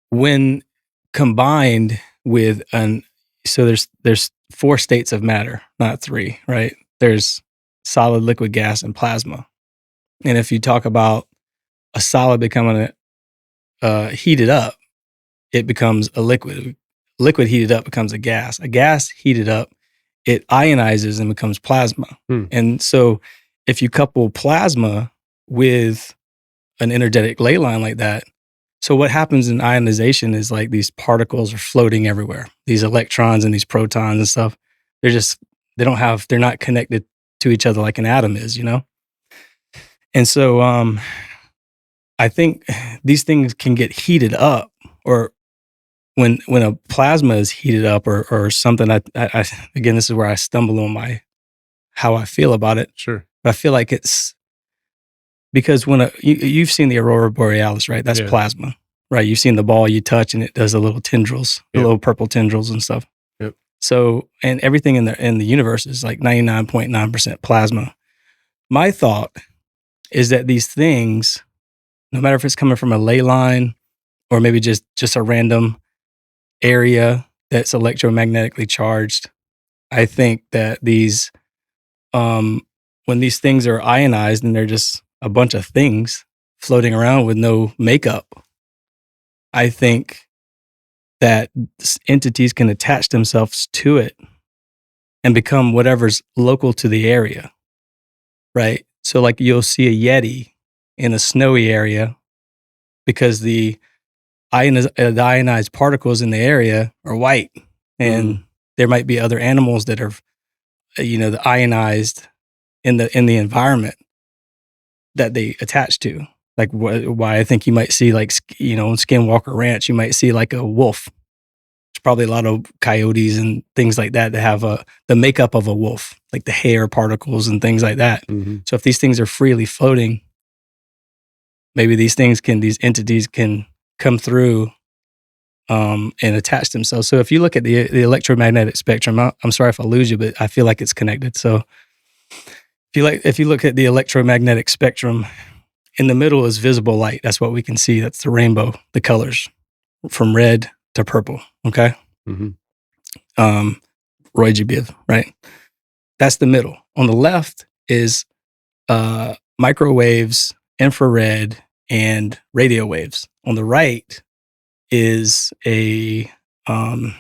when combined with so there's 4 states of matter, not 3, right? There's solid, liquid, gas, and plasma. And if you talk about a solid becoming heated up, it becomes a liquid. Liquid heated up becomes a gas. A gas heated up, it ionizes and becomes plasma. And so if you couple plasma with an energetic ley line like that, so what happens in ionization is like these particles are floating everywhere. These electrons and these protons and stuff, they're not connected to each other like an atom is, you know? And so I think these things can get heated up, or when a plasma is heated up or something, I again, this is where I stumble on how I feel about it. Sure. But I feel like it's because when you've seen the aurora borealis, right? That's plasma, right? You've seen the ball you touch and it does the little tendrils, the little purple tendrils and stuff. Yep. So, and everything in the universe is like 99.9% plasma. My thought is that these things, no matter if it's coming from a ley line or maybe just a random area that's electromagnetically charged, I think that these, when these things are ionized and they're just a bunch of things floating around with no makeup, I think that entities can attach themselves to it and become whatever's local to the area, right? So like you'll see a Yeti in a snowy area because the ionized particles in the area are white, and there might be other animals that are, the ionized in the environment that they attach to. Like why I think you might see like, on Skinwalker Ranch, you might see like a wolf. There's probably a lot of coyotes and things like that have the makeup of a wolf, like the hair particles and things like that. So if these things are freely floating, maybe these entities can come through and attach themselves. So if you look at the electromagnetic spectrum, I'm sorry if I lose you, but I feel like it's connected. So if you look at the electromagnetic spectrum, in the middle is visible light. That's what we can see. That's the rainbow, the colors from red to purple. Okay. Roy G. Biv, right? That's the middle. On the left is microwaves, infrared, and radio waves. On the right is a UV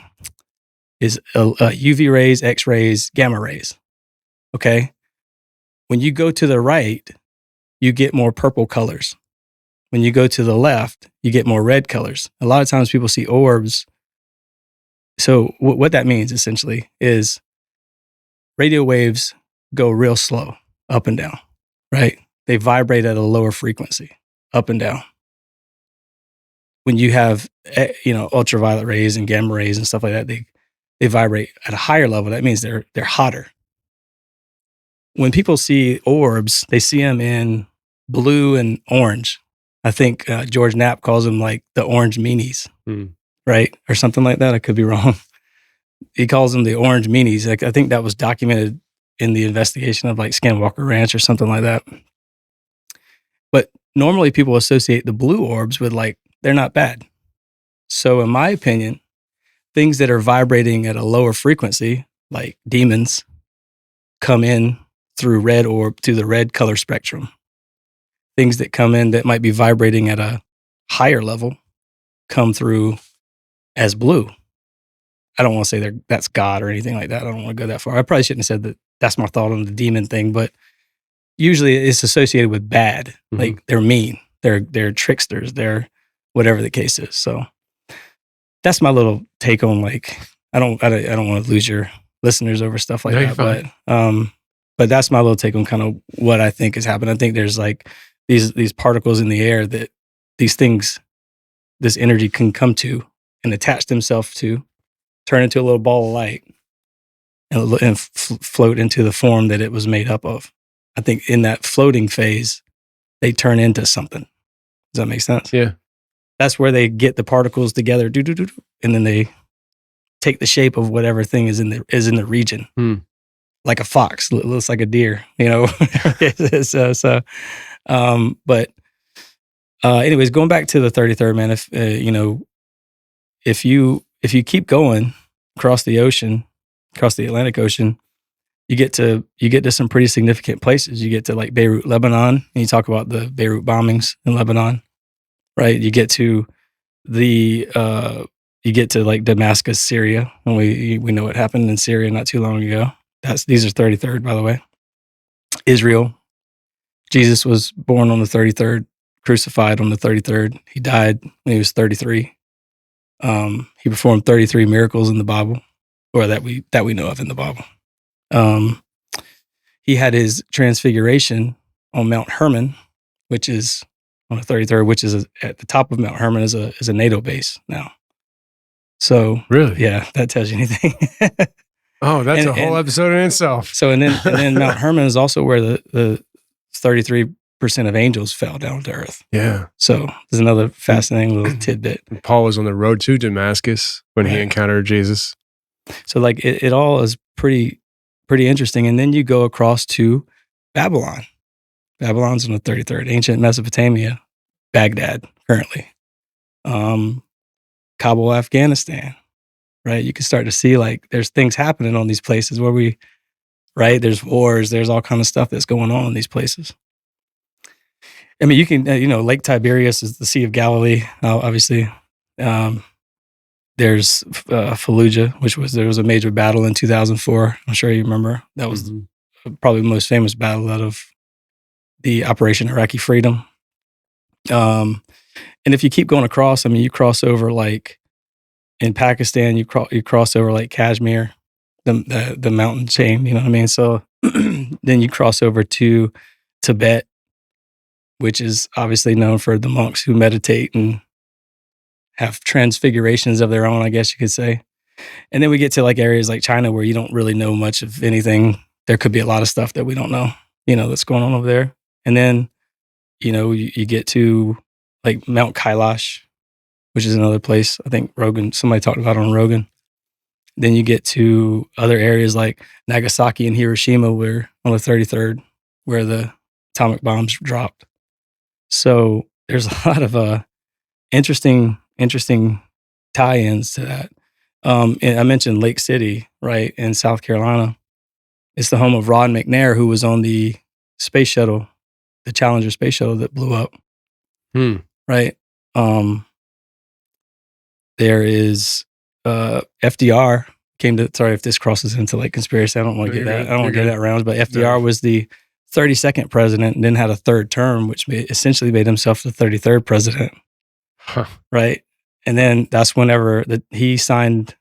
rays, X rays, gamma rays. Okay. When you go to the right, you get more purple colors. When you go to the left, you get more red colors. A lot of times people see orbs. So what that means essentially is radio waves go real slow, up and down, right? They vibrate at a lower frequency, up and down. When you have, ultraviolet rays and gamma rays and stuff like that, they vibrate at a higher level. That means they're hotter. When people see orbs, they see them in blue and orange. I think George Knapp calls them like the orange meanies, right? Or something like that. I could be wrong. He calls them the orange meanies. Like, I think that was documented in the investigation of like Skinwalker Ranch or something like that. But normally people associate the blue orbs with like, they're not bad. So in my opinion, things that are vibrating at a lower frequency, like demons, come in through the red color spectrum. Things that come in that might be vibrating at a higher level come through as blue. I don't want to say that's God or anything like that. I don't want to go that far. I probably shouldn't have said that. That's my thought on the demon thing, but usually it's associated with bad. Like they're mean, they're tricksters, they're whatever the case is. So that's my little take on like, I don't want to lose your listeners over stuff like that, but that's my little take on kind of what I think has happened. I think there's like these particles in the air that these things, this energy can come to and attach themselves to, turn into a little ball of light and float into the form that it was made up of. I think in that floating phase, they turn into something. Does that make sense? Yeah. That's where they get the particles together, and then they take the shape of whatever thing is in the region. Like a fox, looks like a deer, but anyways, going back to the 33rd, man, if you keep going across the ocean, across the Atlantic Ocean, you get to some pretty significant places. You get to like Beirut, Lebanon, and you talk about the Beirut bombings in Lebanon, right? You get to like Damascus, Syria, and we know what happened in Syria not too long ago. These are 33rd, by the way. Israel, Jesus was born on the 33rd, crucified on the 33rd. He died when he was 33. He performed 33 miracles in the Bible, or that we know of in the Bible. He had his transfiguration on Mount Hermon, which is on the 33rd, which is at the top of Mount Hermon is a NATO base now. So really, yeah, that tells you anything. Oh, that's a whole episode in itself. So and then Mount Hermon is also where the 33% of angels fell down to earth. Yeah. So there's another fascinating little tidbit. And Paul was on the road to Damascus when he encountered Jesus. So like it all is pretty interesting. And then you go across to Babylon. Babylon's on the 33rd, ancient Mesopotamia, Baghdad currently. Kabul, Afghanistan, right? You can start to see like there's things happening on these places where there's wars, there's all kind of stuff that's going on in these places. I mean, you can, Lake Tiberias is the Sea of Galilee, obviously. There's Fallujah, there was a major battle in 2004. I'm sure you remember. That was probably the most famous battle out of the Operation Iraqi Freedom. And if you keep going across, I mean, you cross over like in Pakistan, you cross over like Kashmir, the mountain chain, you know what I mean? So then you cross over to Tibet, which is obviously known for the monks who meditate and have transfigurations of their own, I guess you could say. And then we get to like areas like China where you don't really know much of anything. There could be a lot of stuff that we don't know, that's going on over there. And then, you get to like Mount Kailash, which is another place. I think somebody talked about it on Rogan. Then you get to other areas like Nagasaki and Hiroshima, where on the 33rd, where the atomic bombs dropped. So there's a lot of interesting tie-ins to that. And I mentioned Lake City, right, in South Carolina. It's the home of Rod McNair, who was on the space shuttle, the Challenger space shuttle that blew up. Right. There is FDR sorry if this crosses into like conspiracy. I don't want to get that. I don't want to get that around, but FDR was the 32nd president and then had a third term, which essentially made himself the 33rd president. Huh. Right. And then that's whenever he's the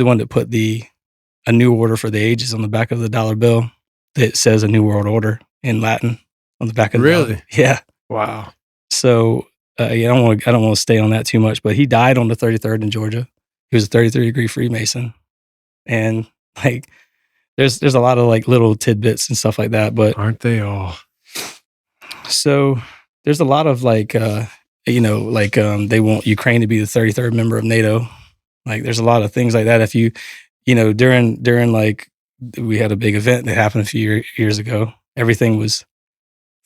one that put a new order for the ages on the back of the dollar bill that says a new world order in Latin on the back of the dollar. Yeah. Wow. So I don't want to stay on that too much, but he died on the 33rd in Georgia. He was a 33-degree Freemason. And like there's a lot of like little tidbits and stuff like that, but aren't they all? So there's a lot of like they want Ukraine to be the 33rd member of NATO. Like there's a lot of things like that. If during like we had a big event that happened a few years ago, everything was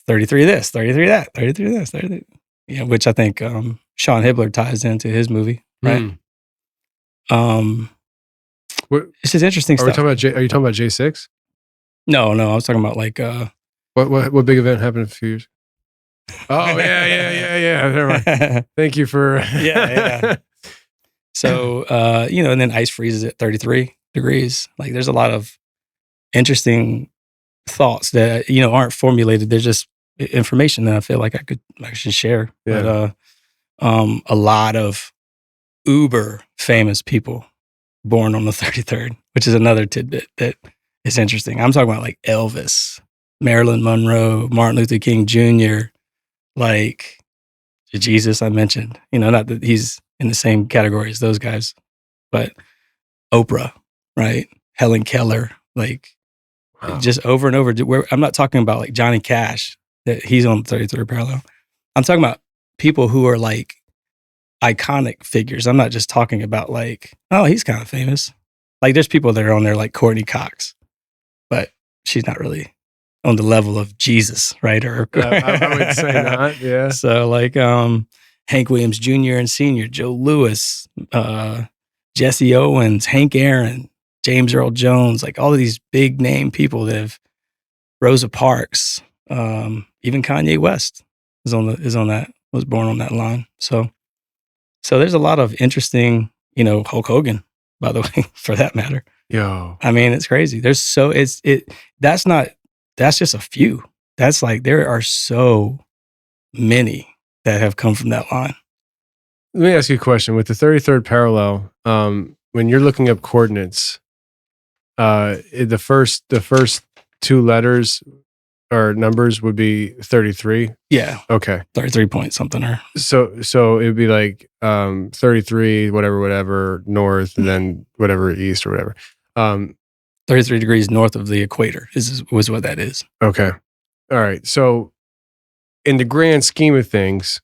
33 this, 33 that, 33 this, 33. Yeah, which I think Sean Hibbler ties into his movie, right? It's just interesting stuff. Are you talking about J6? No, I was talking about like what big event happened a few years? Oh yeah. Never mind. Thank you for yeah. So and then ice freezes at 33 degrees. Like there's a lot of interesting thoughts that aren't formulated. They're just information that I feel like I should share. Yeah. But a lot of uber famous people born on the 33rd, which is another tidbit that is interesting. I'm talking about like Elvis, Marilyn Monroe, Martin Luther King Jr., like Jesus I mentioned. Not that he's in the same category as those guys, but Oprah, right? Helen Keller, like just over and over. I'm not talking about like Johnny Cash, that he's on the 33rd parallel. I'm talking about people who are like iconic figures. I'm not just talking about like, oh, he's kind of famous. Like there's people that are on there like Courtney Cox, but she's not really on the level of Jesus, right? Or I would say not. Yeah. So like Hank Williams Jr. and Sr., Joe Louis, Jesse Owens, Hank Aaron, James Earl Jones, like all of these big name people that have Rosa Parks, even Kanye West was born on that line. So there's a lot of interesting, Hulk Hogan, by the way, for that matter. Yo, I mean, it's crazy. That's just a few. That's like, there are so many that have come from that line. let me ask you a question. With the 33rd parallel, when you're looking up coordinates, the first two letters or numbers would be 33. Yeah. Okay. 33 point something or So it would be like 33 whatever north, and then whatever east or whatever. 33 degrees north of the equator was what that is. Okay. All right. So in the grand scheme of things,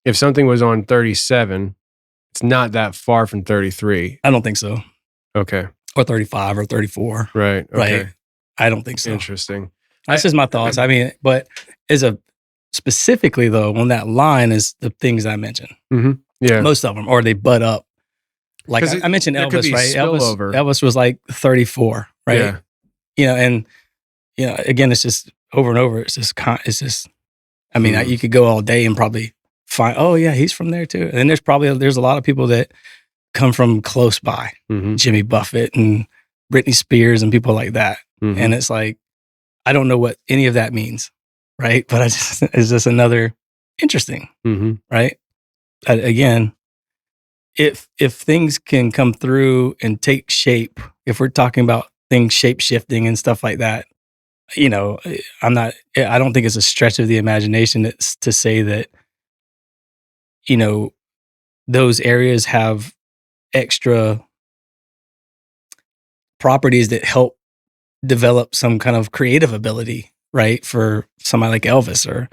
if something was on 37, it's not that far from 33. I don't think so. Okay. Or 35 or 34. Right. Okay. Right. I don't think so. Interesting. That's just my thoughts. I mean, but specifically though, on that line is the things I mentioned. Mm-hmm. Yeah. Most of them, or they butt up. Like I mentioned Elvis, right? Elvis was like 34, right? Yeah. And again, it's just over and over. It's just, I mean, you could go all day and probably find, oh yeah, he's from there too. And then there's a lot of people that come from close by, Jimmy Buffett and Britney Spears and people like that. Mm-hmm. And it's like, I don't know what any of that means, right? But it's just another interesting, right? Again, if things can come through and take shape, if we're talking about things shape shifting and stuff like that, I don't think it's a stretch of the imagination to say that, those areas have extra properties that help develop some kind of creative ability, right? For somebody like Elvis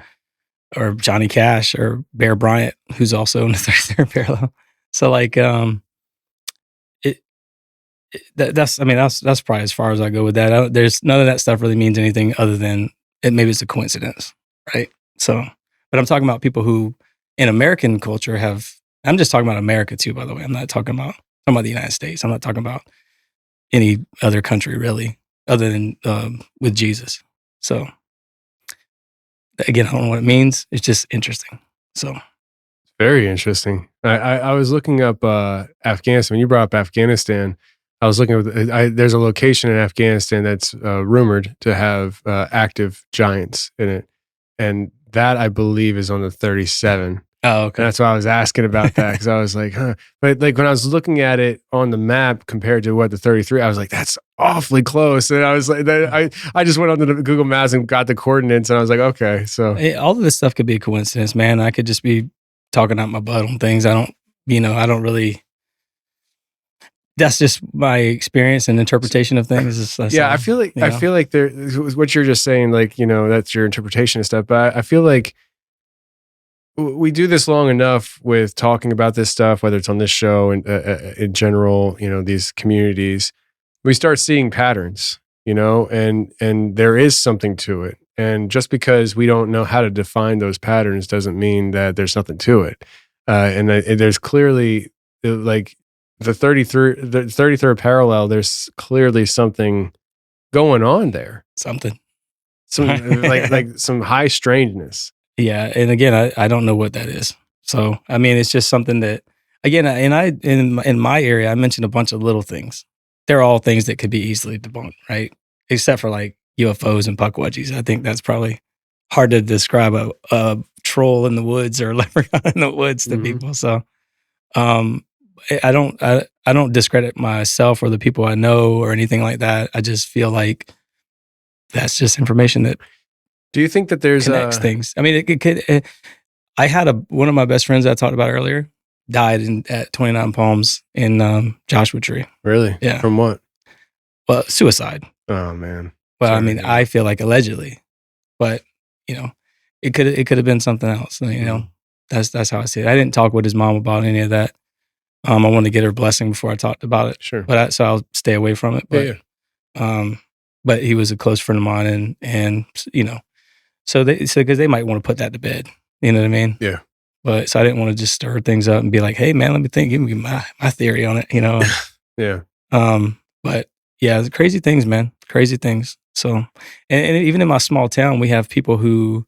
or Johnny Cash or Bear Bryant, who's also in the 33rd parallel. So like, that's probably as far as I go with that. There's none of that stuff really means anything other than maybe it's a coincidence, right? So, but I'm talking about people who in American culture I'm just talking about America too, by the way. I'm not talking about the United States. I'm not talking about any other country really, other than with Jesus. So again, I don't know what it means. It's just interesting. So very interesting. I was looking up Afghanistan. When you brought up Afghanistan, I was looking at there's a location in Afghanistan that's rumored to have active giants in it, and that I believe is on the 37. Oh, okay. And that's why I was asking about that, because I was like, huh. But like when I was looking at it on the map compared to what the 33, I was like, that's awfully close. And I was like, I just went onto the Google Maps and got the coordinates, and I was like, okay. So all of this stuff could be a coincidence, man. I could just be talking out my butt on things. I don't really. That's just my experience and interpretation of things. Yeah, I feel like there. What you're just saying, like, that's your interpretation of stuff. But I feel like we do this long enough with talking about this stuff, whether it's on this show and in general, these communities, we start seeing patterns, and there is something to it. And just because we don't know how to define those patterns doesn't mean that there's nothing to it. And there's clearly like the 33rd parallel, there's clearly something going on there. Some like some high strangeness. Yeah. And again, I don't know what that is. So, I mean, it's just something that, again, in my area, I mentioned a bunch of little things. They're all things that could be easily debunked, right? Except for like UFOs and Puckwudgies. I think that's probably hard to describe a troll in the woods or a leprechaun in the woods to people. So, I don't discredit myself or the people I know or anything like that. I just feel like that's just information that. Do you think that there's connects things? I mean, it could. I had one of my best friends I talked about earlier died at 29 Palms in Joshua Tree. Really? Yeah. From what? Well, suicide. Oh man. Well, I mean, I feel like allegedly, but it could have been something else. That's how I see it. I didn't talk with his mom about any of that. I wanted to get her blessing before I talked about it. Sure. But so I'll stay away from it. But but he was a close friend of mine, and so because they might want to put that to bed. You know what I mean? Yeah. But so I didn't want to just stir things up and be like, hey man, let me think, give me my theory on it. Yeah. But yeah, crazy things, man. Crazy things. So, and even in my small town, we have people who,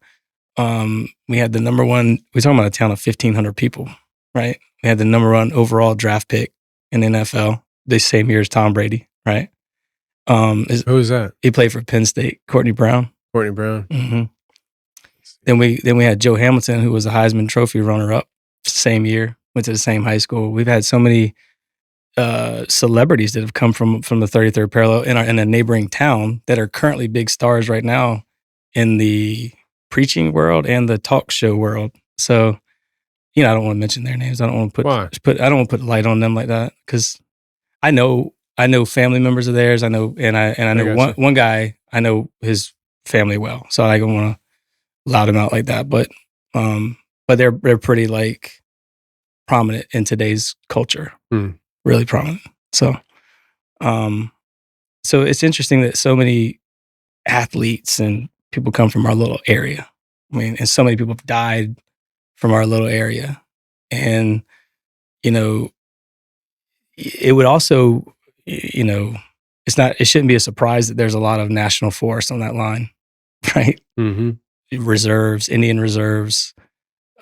we had the number one, we're talking about a town of 1,500 people, right? We had the number one overall draft pick in the NFL this same year as Tom Brady, right? Who is that? He played for Penn State, Courtney Brown. Courtney Brown. Mm-hmm. Then we had Joe Hamilton, who was a Heisman Trophy runner-up same year, went to the same high school. We've had so many celebrities that have come from the 33rd parallel in a neighboring town that are currently big stars right now in the preaching world and the talk show world. So, I don't want to mention their names. I don't want to put I don't want to put light on them like that, because I know family members of theirs. I know, and I know one guy. I know his family well, so I don't want to loud him out like that. But they're pretty like prominent in today's culture, really prominent. So, so it's interesting that so many athletes and people come from our little area. I mean, and so many people have died from our little area, and it would also, it shouldn't be a surprise that there's a lot of national forests on that line, right? Mm-hmm. Reserves, Indian reserves,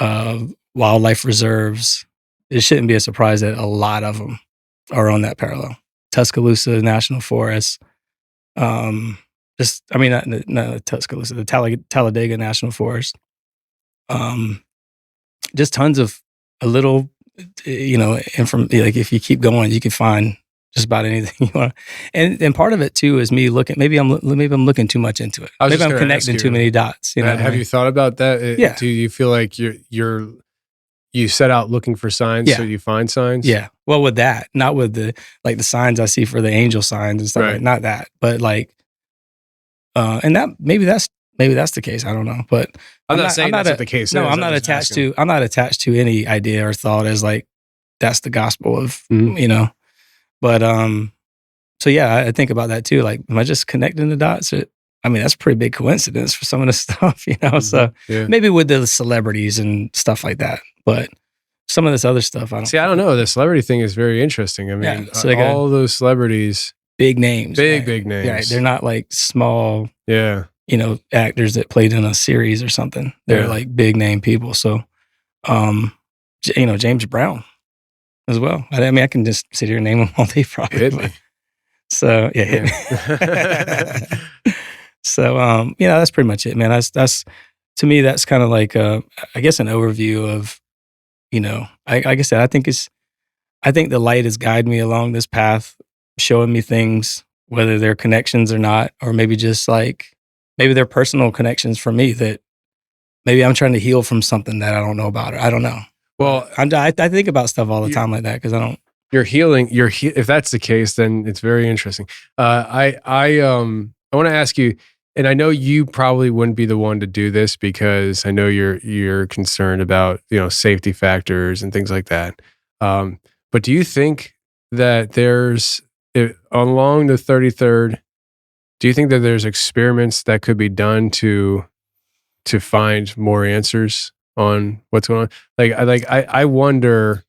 wildlife reserves. It shouldn't be a surprise that a lot of them are on that parallel. Tuscaloosa National Forest, not Tuscaloosa, the Talladega National Forest. Just tons of a little, and from like if you keep going, you can find just about anything you want. And part of it too is me looking. Maybe I'm looking too much into it. Maybe I'm connecting too many dots. Have you thought about that? Yeah. Do you feel like you set out looking for signs, so you find signs? Yeah. Well, with that, not with the signs I see for the angel signs and stuff. Right. Like, not that, but and that maybe that's the case. I don't know, but I'm not saying that's what the case is. No, I'm not attached to any idea or thought as like that's the gospel of But so yeah, I think about that too. Like, am I just connecting the dots? That's a pretty big coincidence for some of the stuff, So maybe with the celebrities and stuff like that, but some of this other stuff, I don't know. The celebrity thing is very interesting. I mean, so they got all those celebrities, big names, big names. Right? They're not like small, actors that played in a series or something. They're like big name people. So, James Brown as well. I mean, I can just sit here and name them all day probably. Hit me. So hit me. So, that's pretty much it, man. That's to me, that's kind of like, I guess an overview of, like I said, I think the light has guided me along this path, showing me things, whether they're connections or not, or maybe just like, maybe they're personal connections for me that maybe I'm trying to heal from something that I don't know about, or I don't know. Well, I think about stuff all the time like that, because I don't. You're healing. If that's the case, then it's very interesting. I want to ask you, and I know you probably wouldn't be the one to do this because I know you're concerned about safety factors and things like that. But do you think that along the 33rd, do you think that there's experiments that could be done to find more answers on what's going on? I wonder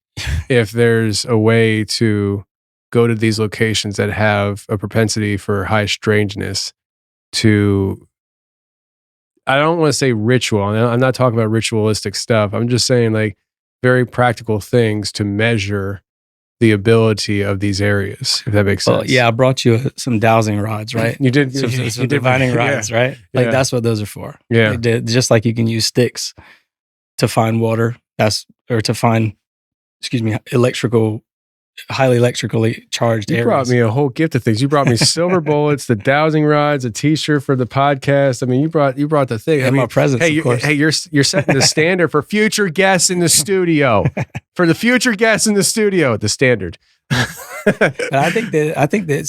if there's a way to go to these locations that have a propensity for high strangeness to, I don't want to say ritual. I'm not talking about ritualistic stuff. I'm just saying like very practical things to measure the ability of these areas, if that makes sense. Well, yeah, I brought you some dowsing rods, right? You did. Some divining rods, right? Like that's what those are for. Yeah. Just like you can use sticks to find water, or to find, highly electrically charged areas. You brought me a whole gift of things. You brought me silver bullets, the dowsing rods, a T-shirt for the podcast. I mean, you brought the thing. And my presents, of course. Hey, you're setting the standard for future guests in the studio. For the future guests in the studio, the standard. I think that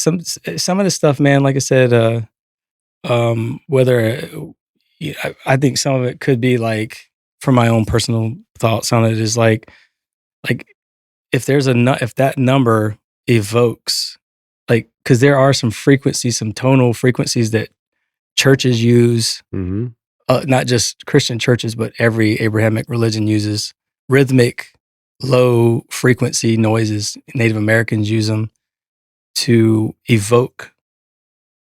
some of the stuff, man, like I said, whether I think some of it could be like, from my own personal thoughts on it, is like if that number evokes, like, because there are some frequencies, some tonal frequencies that churches use, not just Christian churches, but every Abrahamic religion uses rhythmic, low frequency noises. Native Americans use them to evoke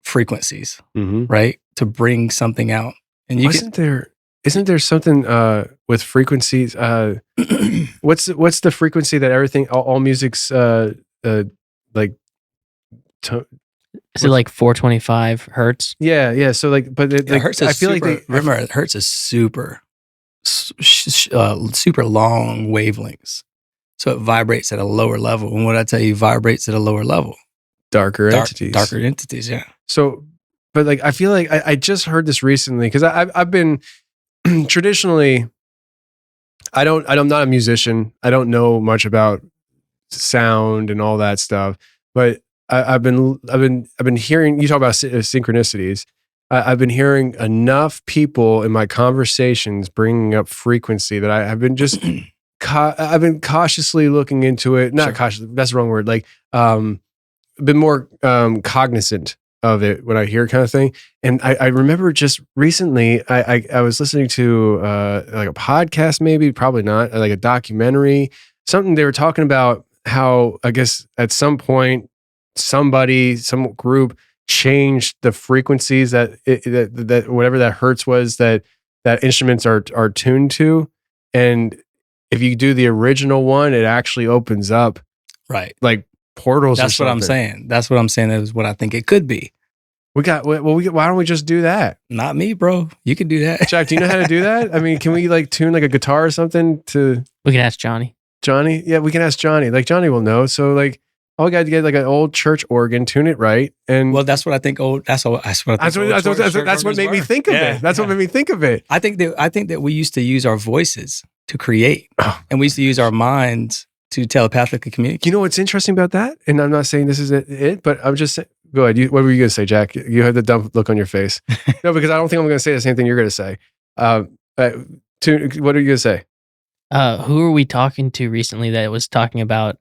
frequencies, Mm-hmm. right? To bring something out. And you isn't there something with frequencies? What's the frequency that everything all music's like? Is it like 425 hertz? Yeah. So like, but like, Hertz is I feel super, like remember, Hertz is super long wavelengths. So it vibrates at a lower level. And what I tell you vibrates at a lower level. darker entities. Darker entities, yeah. So, but like, I feel like I just heard this recently because I've been traditionally, I'm not a musician. I don't know much about sound and all that stuff, but I've been hearing you talk about synchronicities. I've been hearing enough people in my conversations bringing up frequency that I've been just I've been cautiously looking into it. Not cautious, that's the wrong word. Like, been more cognizant of it when I hear it kind of thing. And I remember just recently, I was listening to like a podcast, maybe, probably not, like a documentary, something they were talking about how, I guess at some point, some group changed the frequencies that whatever that hertz was that instruments are tuned to. And if you do the original one, it actually opens up like portals. That's what I'm saying. That's what I'm saying is what I think it could be. Why don't we just do that? Not me, bro. You can do that. Jack, do you know how to do that? I mean, can we like tune like a guitar or something to? We can ask Johnny. Johnny? Yeah, we can ask Johnny. Like Johnny will know. So like, all we got to get like an old church organ, tune it right, and well, that's what I think. That's what made me think of it. That's what made me think of it. I think that we used to use our voices to create, and we used to use our minds to telepathically communicate. You know what's interesting about that? And I'm not saying this is it, but I'm just saying. Go ahead. What were you going to say, Jack? You had the dumb look on your face. No, because I don't think I'm going to say the same thing you're going to say. What are you going to say? Who are we talking to recently that was talking about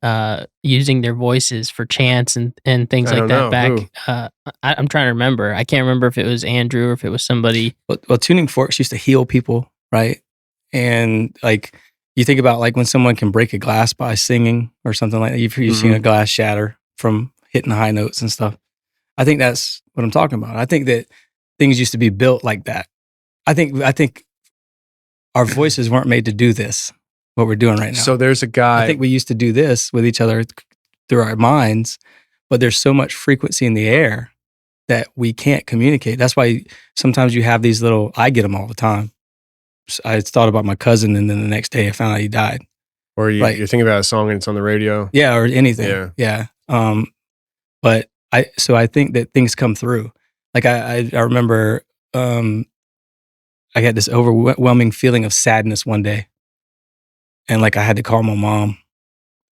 using their voices for chants and things like that back? I'm trying to remember. I can't remember if it was Andrew or if it was somebody. Well, tuning forks used to heal people, right? And like you think about like when someone can break a glass by singing or something like that. You've seen a glass shatter from hitting high notes and stuff. I think that's what I'm talking about. I think that things used to be built like that. I think our voices weren't made to do this, what we're doing right now. So there's a guy. I think we used to do this with each other through our minds, but there's so much frequency in the air that we can't communicate. That's why sometimes you have these little, I get them all the time. I thought about my cousin and then the next day I found out he died. Or you're thinking about a song and it's on the radio. Yeah, or anything. Yeah. But I think that things come through. Like I remember I had this overwhelming feeling of sadness one day. And like I had to call my mom.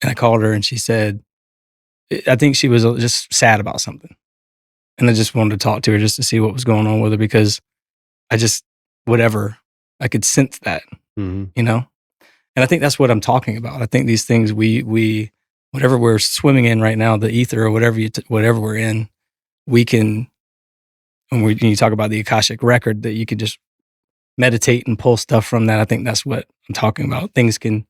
And I called her and she said, I think she was just sad about something. And I just wanted to talk to her just to see what was going on with her because I just, whatever, I could sense that, you know? And I think that's what I'm talking about. I think these things we whatever we're swimming in right now, the ether or whatever we're in, we can, when you talk about the Akashic record, that you can just meditate and pull stuff from that. I think that's what I'm talking about. Things can,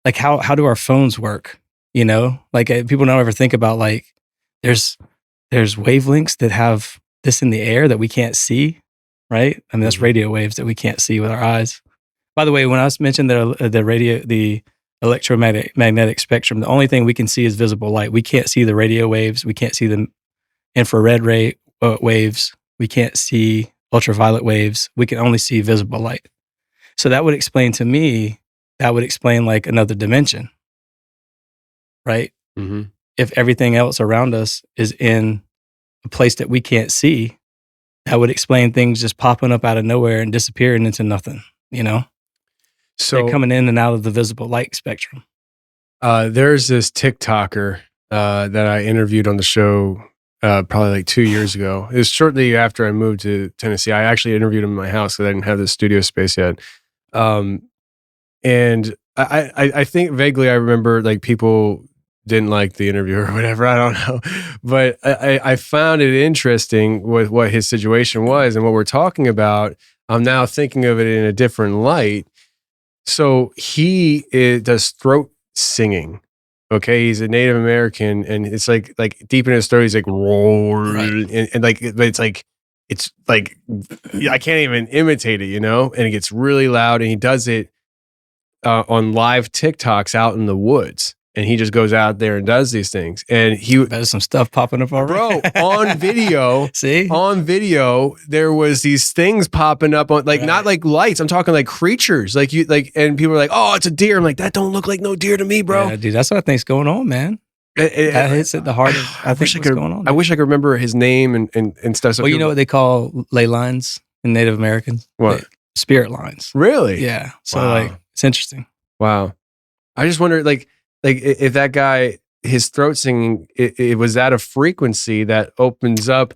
like how do our phones work? You know, like people don't ever think about like there's wavelengths that have this in the air that we can't see, right? I mean, that's radio waves that we can't see with our eyes. By the way, when I was mentioning the electromagnetic spectrum, the only thing we can see is visible light. We can't see the radio waves. We can't see the infrared waves. We can't see ultraviolet waves. We can only see visible light. So that would explain to me, like another dimension, right? Mm-hmm. If everything else around us is in a place that we can't see, that would explain things just popping up out of nowhere and disappearing into nothing, you know? So they're coming in and out of the visible light spectrum. There's this TikToker that I interviewed on the show probably like 2 years ago. It was shortly after I moved to Tennessee. I actually interviewed him in my house because I didn't have the studio space yet. And I think vaguely I remember like people didn't like the interview or whatever. I don't know. But I found it interesting with what his situation was and what we're talking about. I'm now thinking of it in a different light. So he does throat singing. Okay, he's a Native American, and it's like deep in his throat, he's like roar, and like, but it's like I can't even imitate it, and it gets really loud, and he does it on live TikToks out in the woods. And he just goes out there and does these things. And there's some stuff popping up already. Bro, on video. See? On video, there was these things popping up on not like lights. I'm talking like creatures. And people are like, oh, it's a deer. I'm like, that don't look like no deer to me, bro. Yeah, dude, that's what I think's going on, man. That hits at the heart of what's going on. I wish I could remember his name and stuff. So well, you know what they call ley lines in Native Americans? What? Spirit lines. Really? Yeah. So it's interesting. Wow. I just wonder like if that guy, his throat singing, it was at a frequency that opens up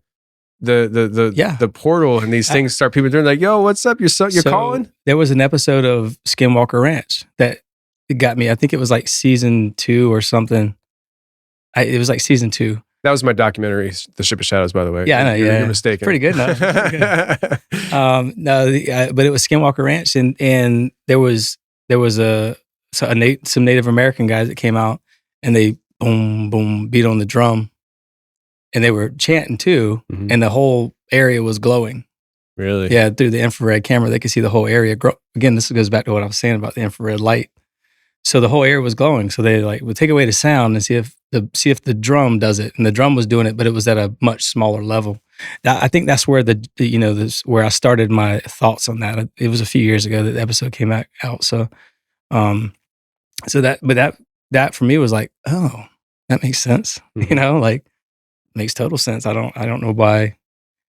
the portal, and these things start people doing like, yo, what's up? You're calling? There was an episode of Skinwalker Ranch that got me. I think it was like season 2 or something. It was like season 2. That was my documentary, The Ship of Shadows, by the way. Yeah, I know. You're mistaken. Pretty good, no? Pretty good. But it was Skinwalker Ranch, and there was some Native American guys that came out, and they boom boom beat on the drum, and they were chanting too, and the whole area was glowing. Really? Yeah, through the infrared camera, they could see the whole area grow. Again, this goes back to what I was saying about the infrared light. So the whole area was glowing. So they would take away the sound and see if the drum does it, and the drum was doing it, but it was at a much smaller level. I think that's where where I started my thoughts on that. It was a few years ago that the episode came out. So, that for me was like, oh, that makes sense. Makes total sense. I don't know why,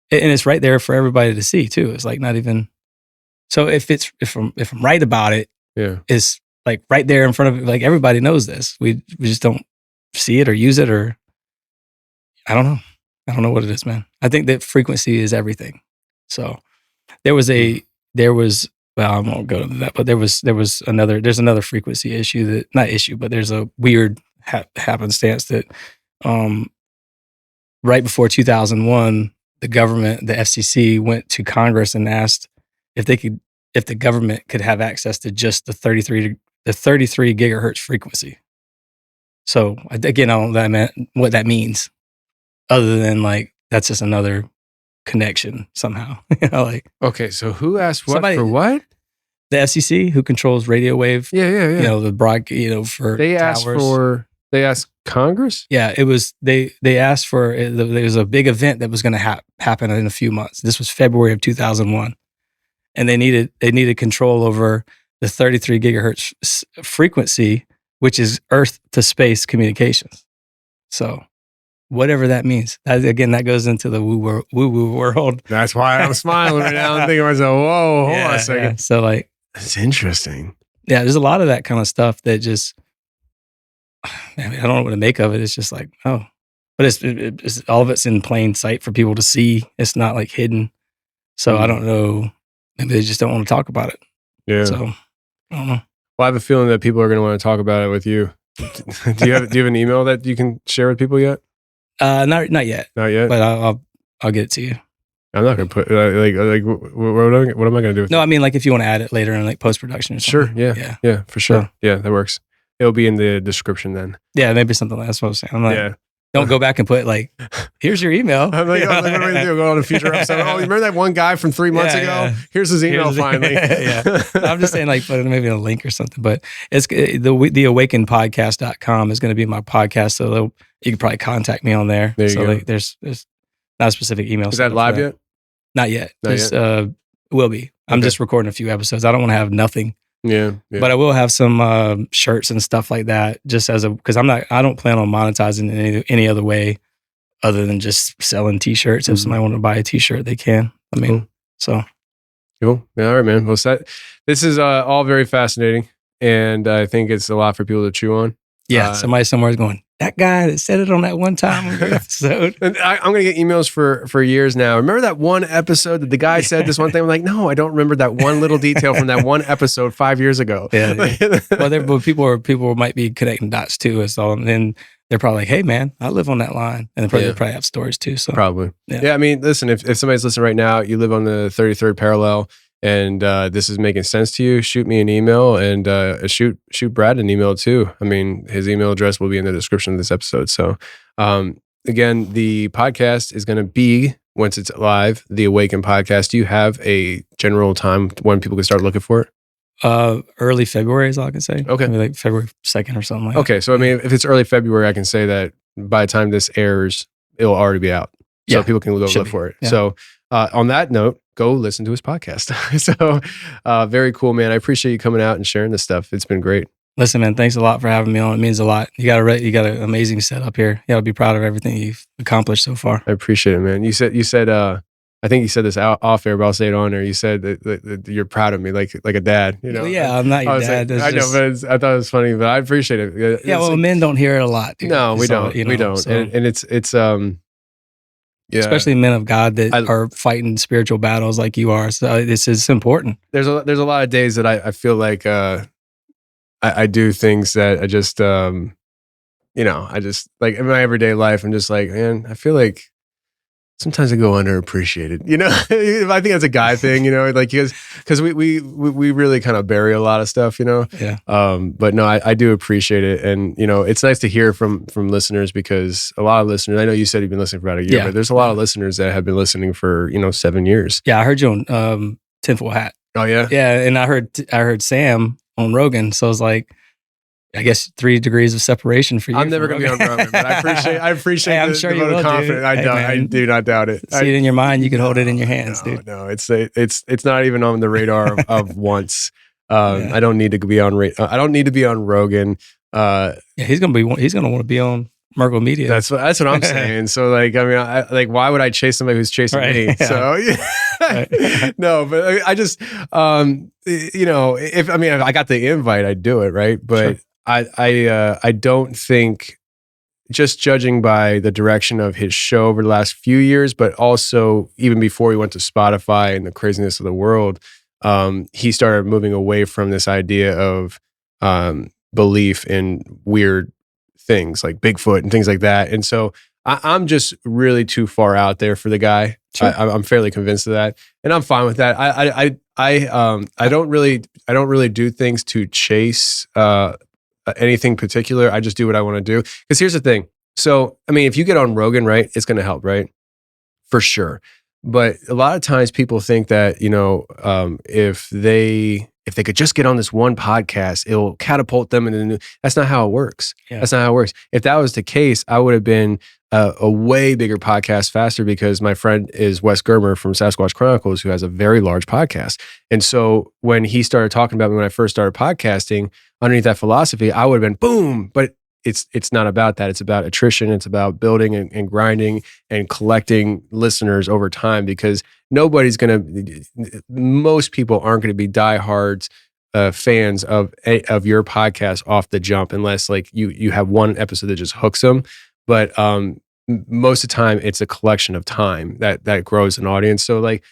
and it's right there for everybody to see too. It's like not even. So if I'm right about it, it's like right there in front of it. Like everybody knows this. We just don't see it or use it, or I don't know. I don't know what it is, man. I think that frequency is everything. So well, I won't go into that, but there's another frequency issue but there's a weird happenstance that right before 2001, the government, the FCC, went to Congress and asked if the government could have access to just the 33 gigahertz frequency. So again, I don't know what that means, other than like that's just another connection somehow. Okay, so who asked what for what? The FCC, who controls radio wave. Yeah. The broad. For they towers. They asked Congress. Yeah, it was they asked for. There was a big event that was going to happen in a few months. This was February of 2001, and they needed control over the 33 gigahertz frequency, which is Earth to space communications. So, whatever that means. That goes into the woo woo world. That's why I'm smiling right now. I'm thinking to myself, whoa, hold on a second. Yeah. So that's interesting. Yeah, there's a lot of that kind of stuff that just, I don't know what to make of it. It's just like, oh, but it's all of it's in plain sight for people to see. It's not like hidden. So I don't know. Maybe they just don't want to talk about it. Yeah. So I don't know. Well, I have a feeling that people are going to want to talk about it with you. Do you have an email that you can share with people yet? Not yet. Not yet. But I'll get it to you. I'm not gonna put what am I gonna do with it? I mean, like if you want to add it later in like post production or something. Sure. Yeah, for sure. So, yeah, that works. It'll be in the description then. Yeah, maybe something like that's what I was saying. I'm like, don't go back and put like, here's your email. I'm like, what am I gonna do? Go on a future episode. Oh, you remember that one guy from 3 months ago? Yeah. Here's his email finally. Yeah. I'm just saying like put maybe a link or something. But it's the awakenedpodcast.com is going to be my podcast. So you can probably contact me on there. There you go. Like, there's not a specific email. Is that live yet? Not yet. Will be. I'm just recording a few episodes. I don't want to have nothing. Yeah. But I will have some shirts and stuff like that, just because I don't plan on monetizing in any other way other than just selling t-shirts. If somebody want to buy a t-shirt, they can. I mean, so. Cool. Yeah, all right, man. Well, this is all very fascinating, and I think it's a lot for people to chew on. Yeah, somebody somewhere is going, that guy that said it on that one time on your episode. And I'm going to get emails for years now. Remember that one episode that the guy said this one thing? I'm like, no, I don't remember that one little detail from that one episode 5 years ago. Yeah. Well, people might be connecting dots too. And then they're probably like, hey, man, I live on that line. And they probably have stories too. So probably. Yeah, I mean, listen, if somebody's listening right now, you live on the 33rd parallel, and this is making sense to you, shoot me an email, and shoot Brad an email too. I mean, his email address will be in the description of this episode. So again, the podcast is going to be, once it's live, the Awaken podcast. Do you have a general time when people can start looking for it? Early February is all I can say. Okay. Maybe like February 2nd or something like that. Okay. So, I mean, if it's early February, I can say that by the time this airs, it'll already be out. So people can go look for it. Yeah. So, on that note, go listen to his podcast. So, very cool, man. I appreciate you coming out and sharing this stuff. It's been great. Listen, man, thanks a lot for having me on. It means a lot. You got an amazing setup here. You got to be proud of everything you've accomplished so far. I appreciate it, man. You said, I think you said this off air, but I'll say it on air. You said that you're proud of me, like a dad. You know? Yeah, I'm not your dad. Like, I know, but I thought it was funny, but I appreciate it. Yeah, well, men don't hear it a lot. Dude. No, we don't. We don't. So. And it's yeah. Especially men of God that are fighting spiritual battles like you are. So it's important. There's a lot of days that I feel like I do things that I just I just like in my everyday life. I'm just like, man, I feel like sometimes I go underappreciated, you know. I think that's a guy thing, you know, like because we really kind of bury a lot of stuff, you know. Yeah. But no, I do appreciate it, and you know, it's nice to hear from listeners, because a lot of listeners. I know you said you've been listening for about a year, but there's a lot of listeners that have been listening for 7 years. Yeah, I heard you on Tinfoil Hat. Oh yeah, yeah, and I heard Sam on Rogan, so I was like, I guess 3 degrees of separation for you. I'm never going to be on Rogan, but I appreciate hey, I'm sure you will, confidence. I do not doubt it. See it in your mind, you can hold it in your hands, dude. No, it's not even on the radar of once. I don't need to be on I don't need to be on Rogan. Yeah, he's gonna want to be on Merkle Media. That's what I'm saying. So like, I mean, why would I chase somebody who's chasing me? Yeah. So yeah. No, but I just if I got the invite, I'd do it, right? But sure. I don't think, just judging by the direction of his show over the last few years, but also even before he went to Spotify and the craziness of the world, he started moving away from this idea of belief in weird things like Bigfoot and things like that. And so I'm just really too far out there for the guy. Sure. I'm fairly convinced of that, and I'm fine with that. I don't really do things to chase anything particular. I just do what I want to do. Because here's the thing. So, I mean, if you get on Rogan, right, it's going to help, right? For sure. But a lot of times people think that, if they could just get on this one podcast, it'll catapult them into the new. That's not how it works. Yeah. That's not how it works. If that was the case, I would have been a way bigger podcast faster, because my friend is Wes Germer from Sasquatch Chronicles, who has a very large podcast. And so when he started talking about me when I first started podcasting, underneath that philosophy, I would have been boom. But it's not about that. It's about attrition. It's about building and grinding and collecting listeners over time, because most people aren't going to be diehards fans of your podcast off the jump, unless like you have one episode that just hooks them. But most of the time, it's a collection of time that grows an audience. So like,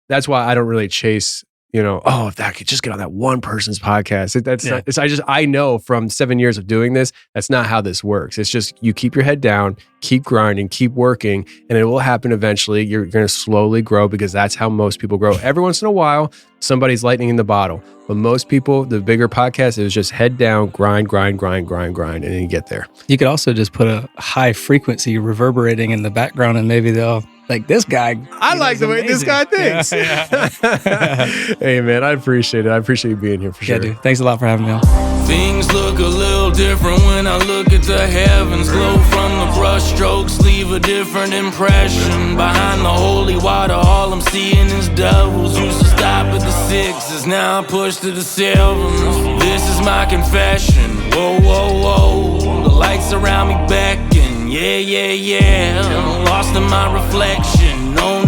that's why I don't really chase, if that could just get on that one person's podcast. I know from 7 years of doing this, that's not how this works. It's just, you keep your head down, keep grinding, keep working, and it will happen eventually. You're going to slowly grow, because that's how most people grow. Every once in a while, somebody's lightning in the bottle. But most people, the bigger podcast is just head down, grind, and then you get there. You could also just put a high frequency reverberating in the background, and maybe they'll like, this guy. I like the way this guy thinks. Yeah. Hey, man, I appreciate it. I appreciate you being here for sure. Dude. Thanks a lot for having me on. Things look a little different when I look at the heavens. Glow from the brush strokes leave a different impression. Behind the holy water, all I'm seeing is devils. Used to stop at the 6s, now I push to the 7s. This is my confession. Whoa, whoa, whoa. The lights around me beckon. Yeah. Lost in my reflection. No.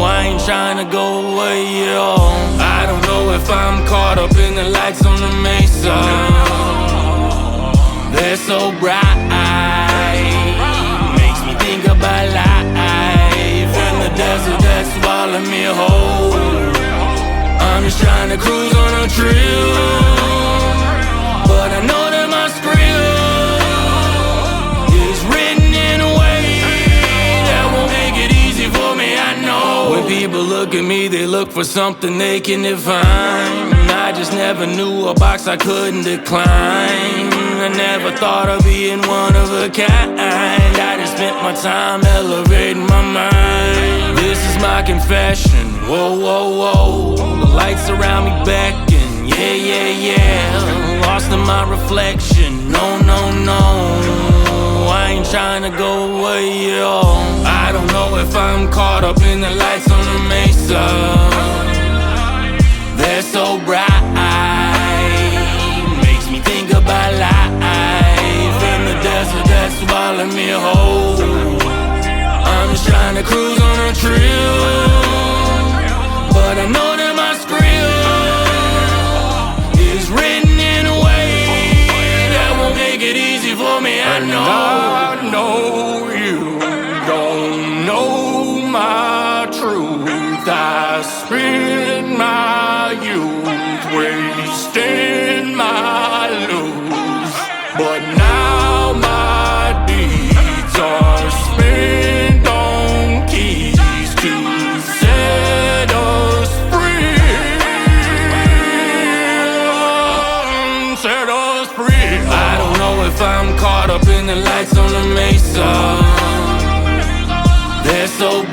I ain't trying to go away, yo. I don't know if I'm caught up in the lights on the mesa. They're so bright, makes me think about life in the desert that swallowed me whole. I'm just trying to cruise on a trail, but I know that my script is written in a way that won't make it easy for me. I know when people look look at me, they look for something they can define. I just never knew a box I couldn't decline. I never thought of being one of a kind. I just spent my time elevating my mind. This is my confession, whoa, whoa, whoa. The lights around me beckon, yeah, yeah, yeah. Lost in my reflection, no, no, no. I ain't trying to go away, yo. I don't know if I'm caught up in the lights on the mesa. They're so bright, makes me think about life in the desert that's swallowing me whole. I'm just trying to cruise on a trail, but I know that my script is written in a way that won't make it easy for me. I know you don't know my truth. I spend my youth wasting my lose, but now my deeds are spent on keys to set us free. Set us free. I don't know if I'm caught up in the lights on the mesa. They're so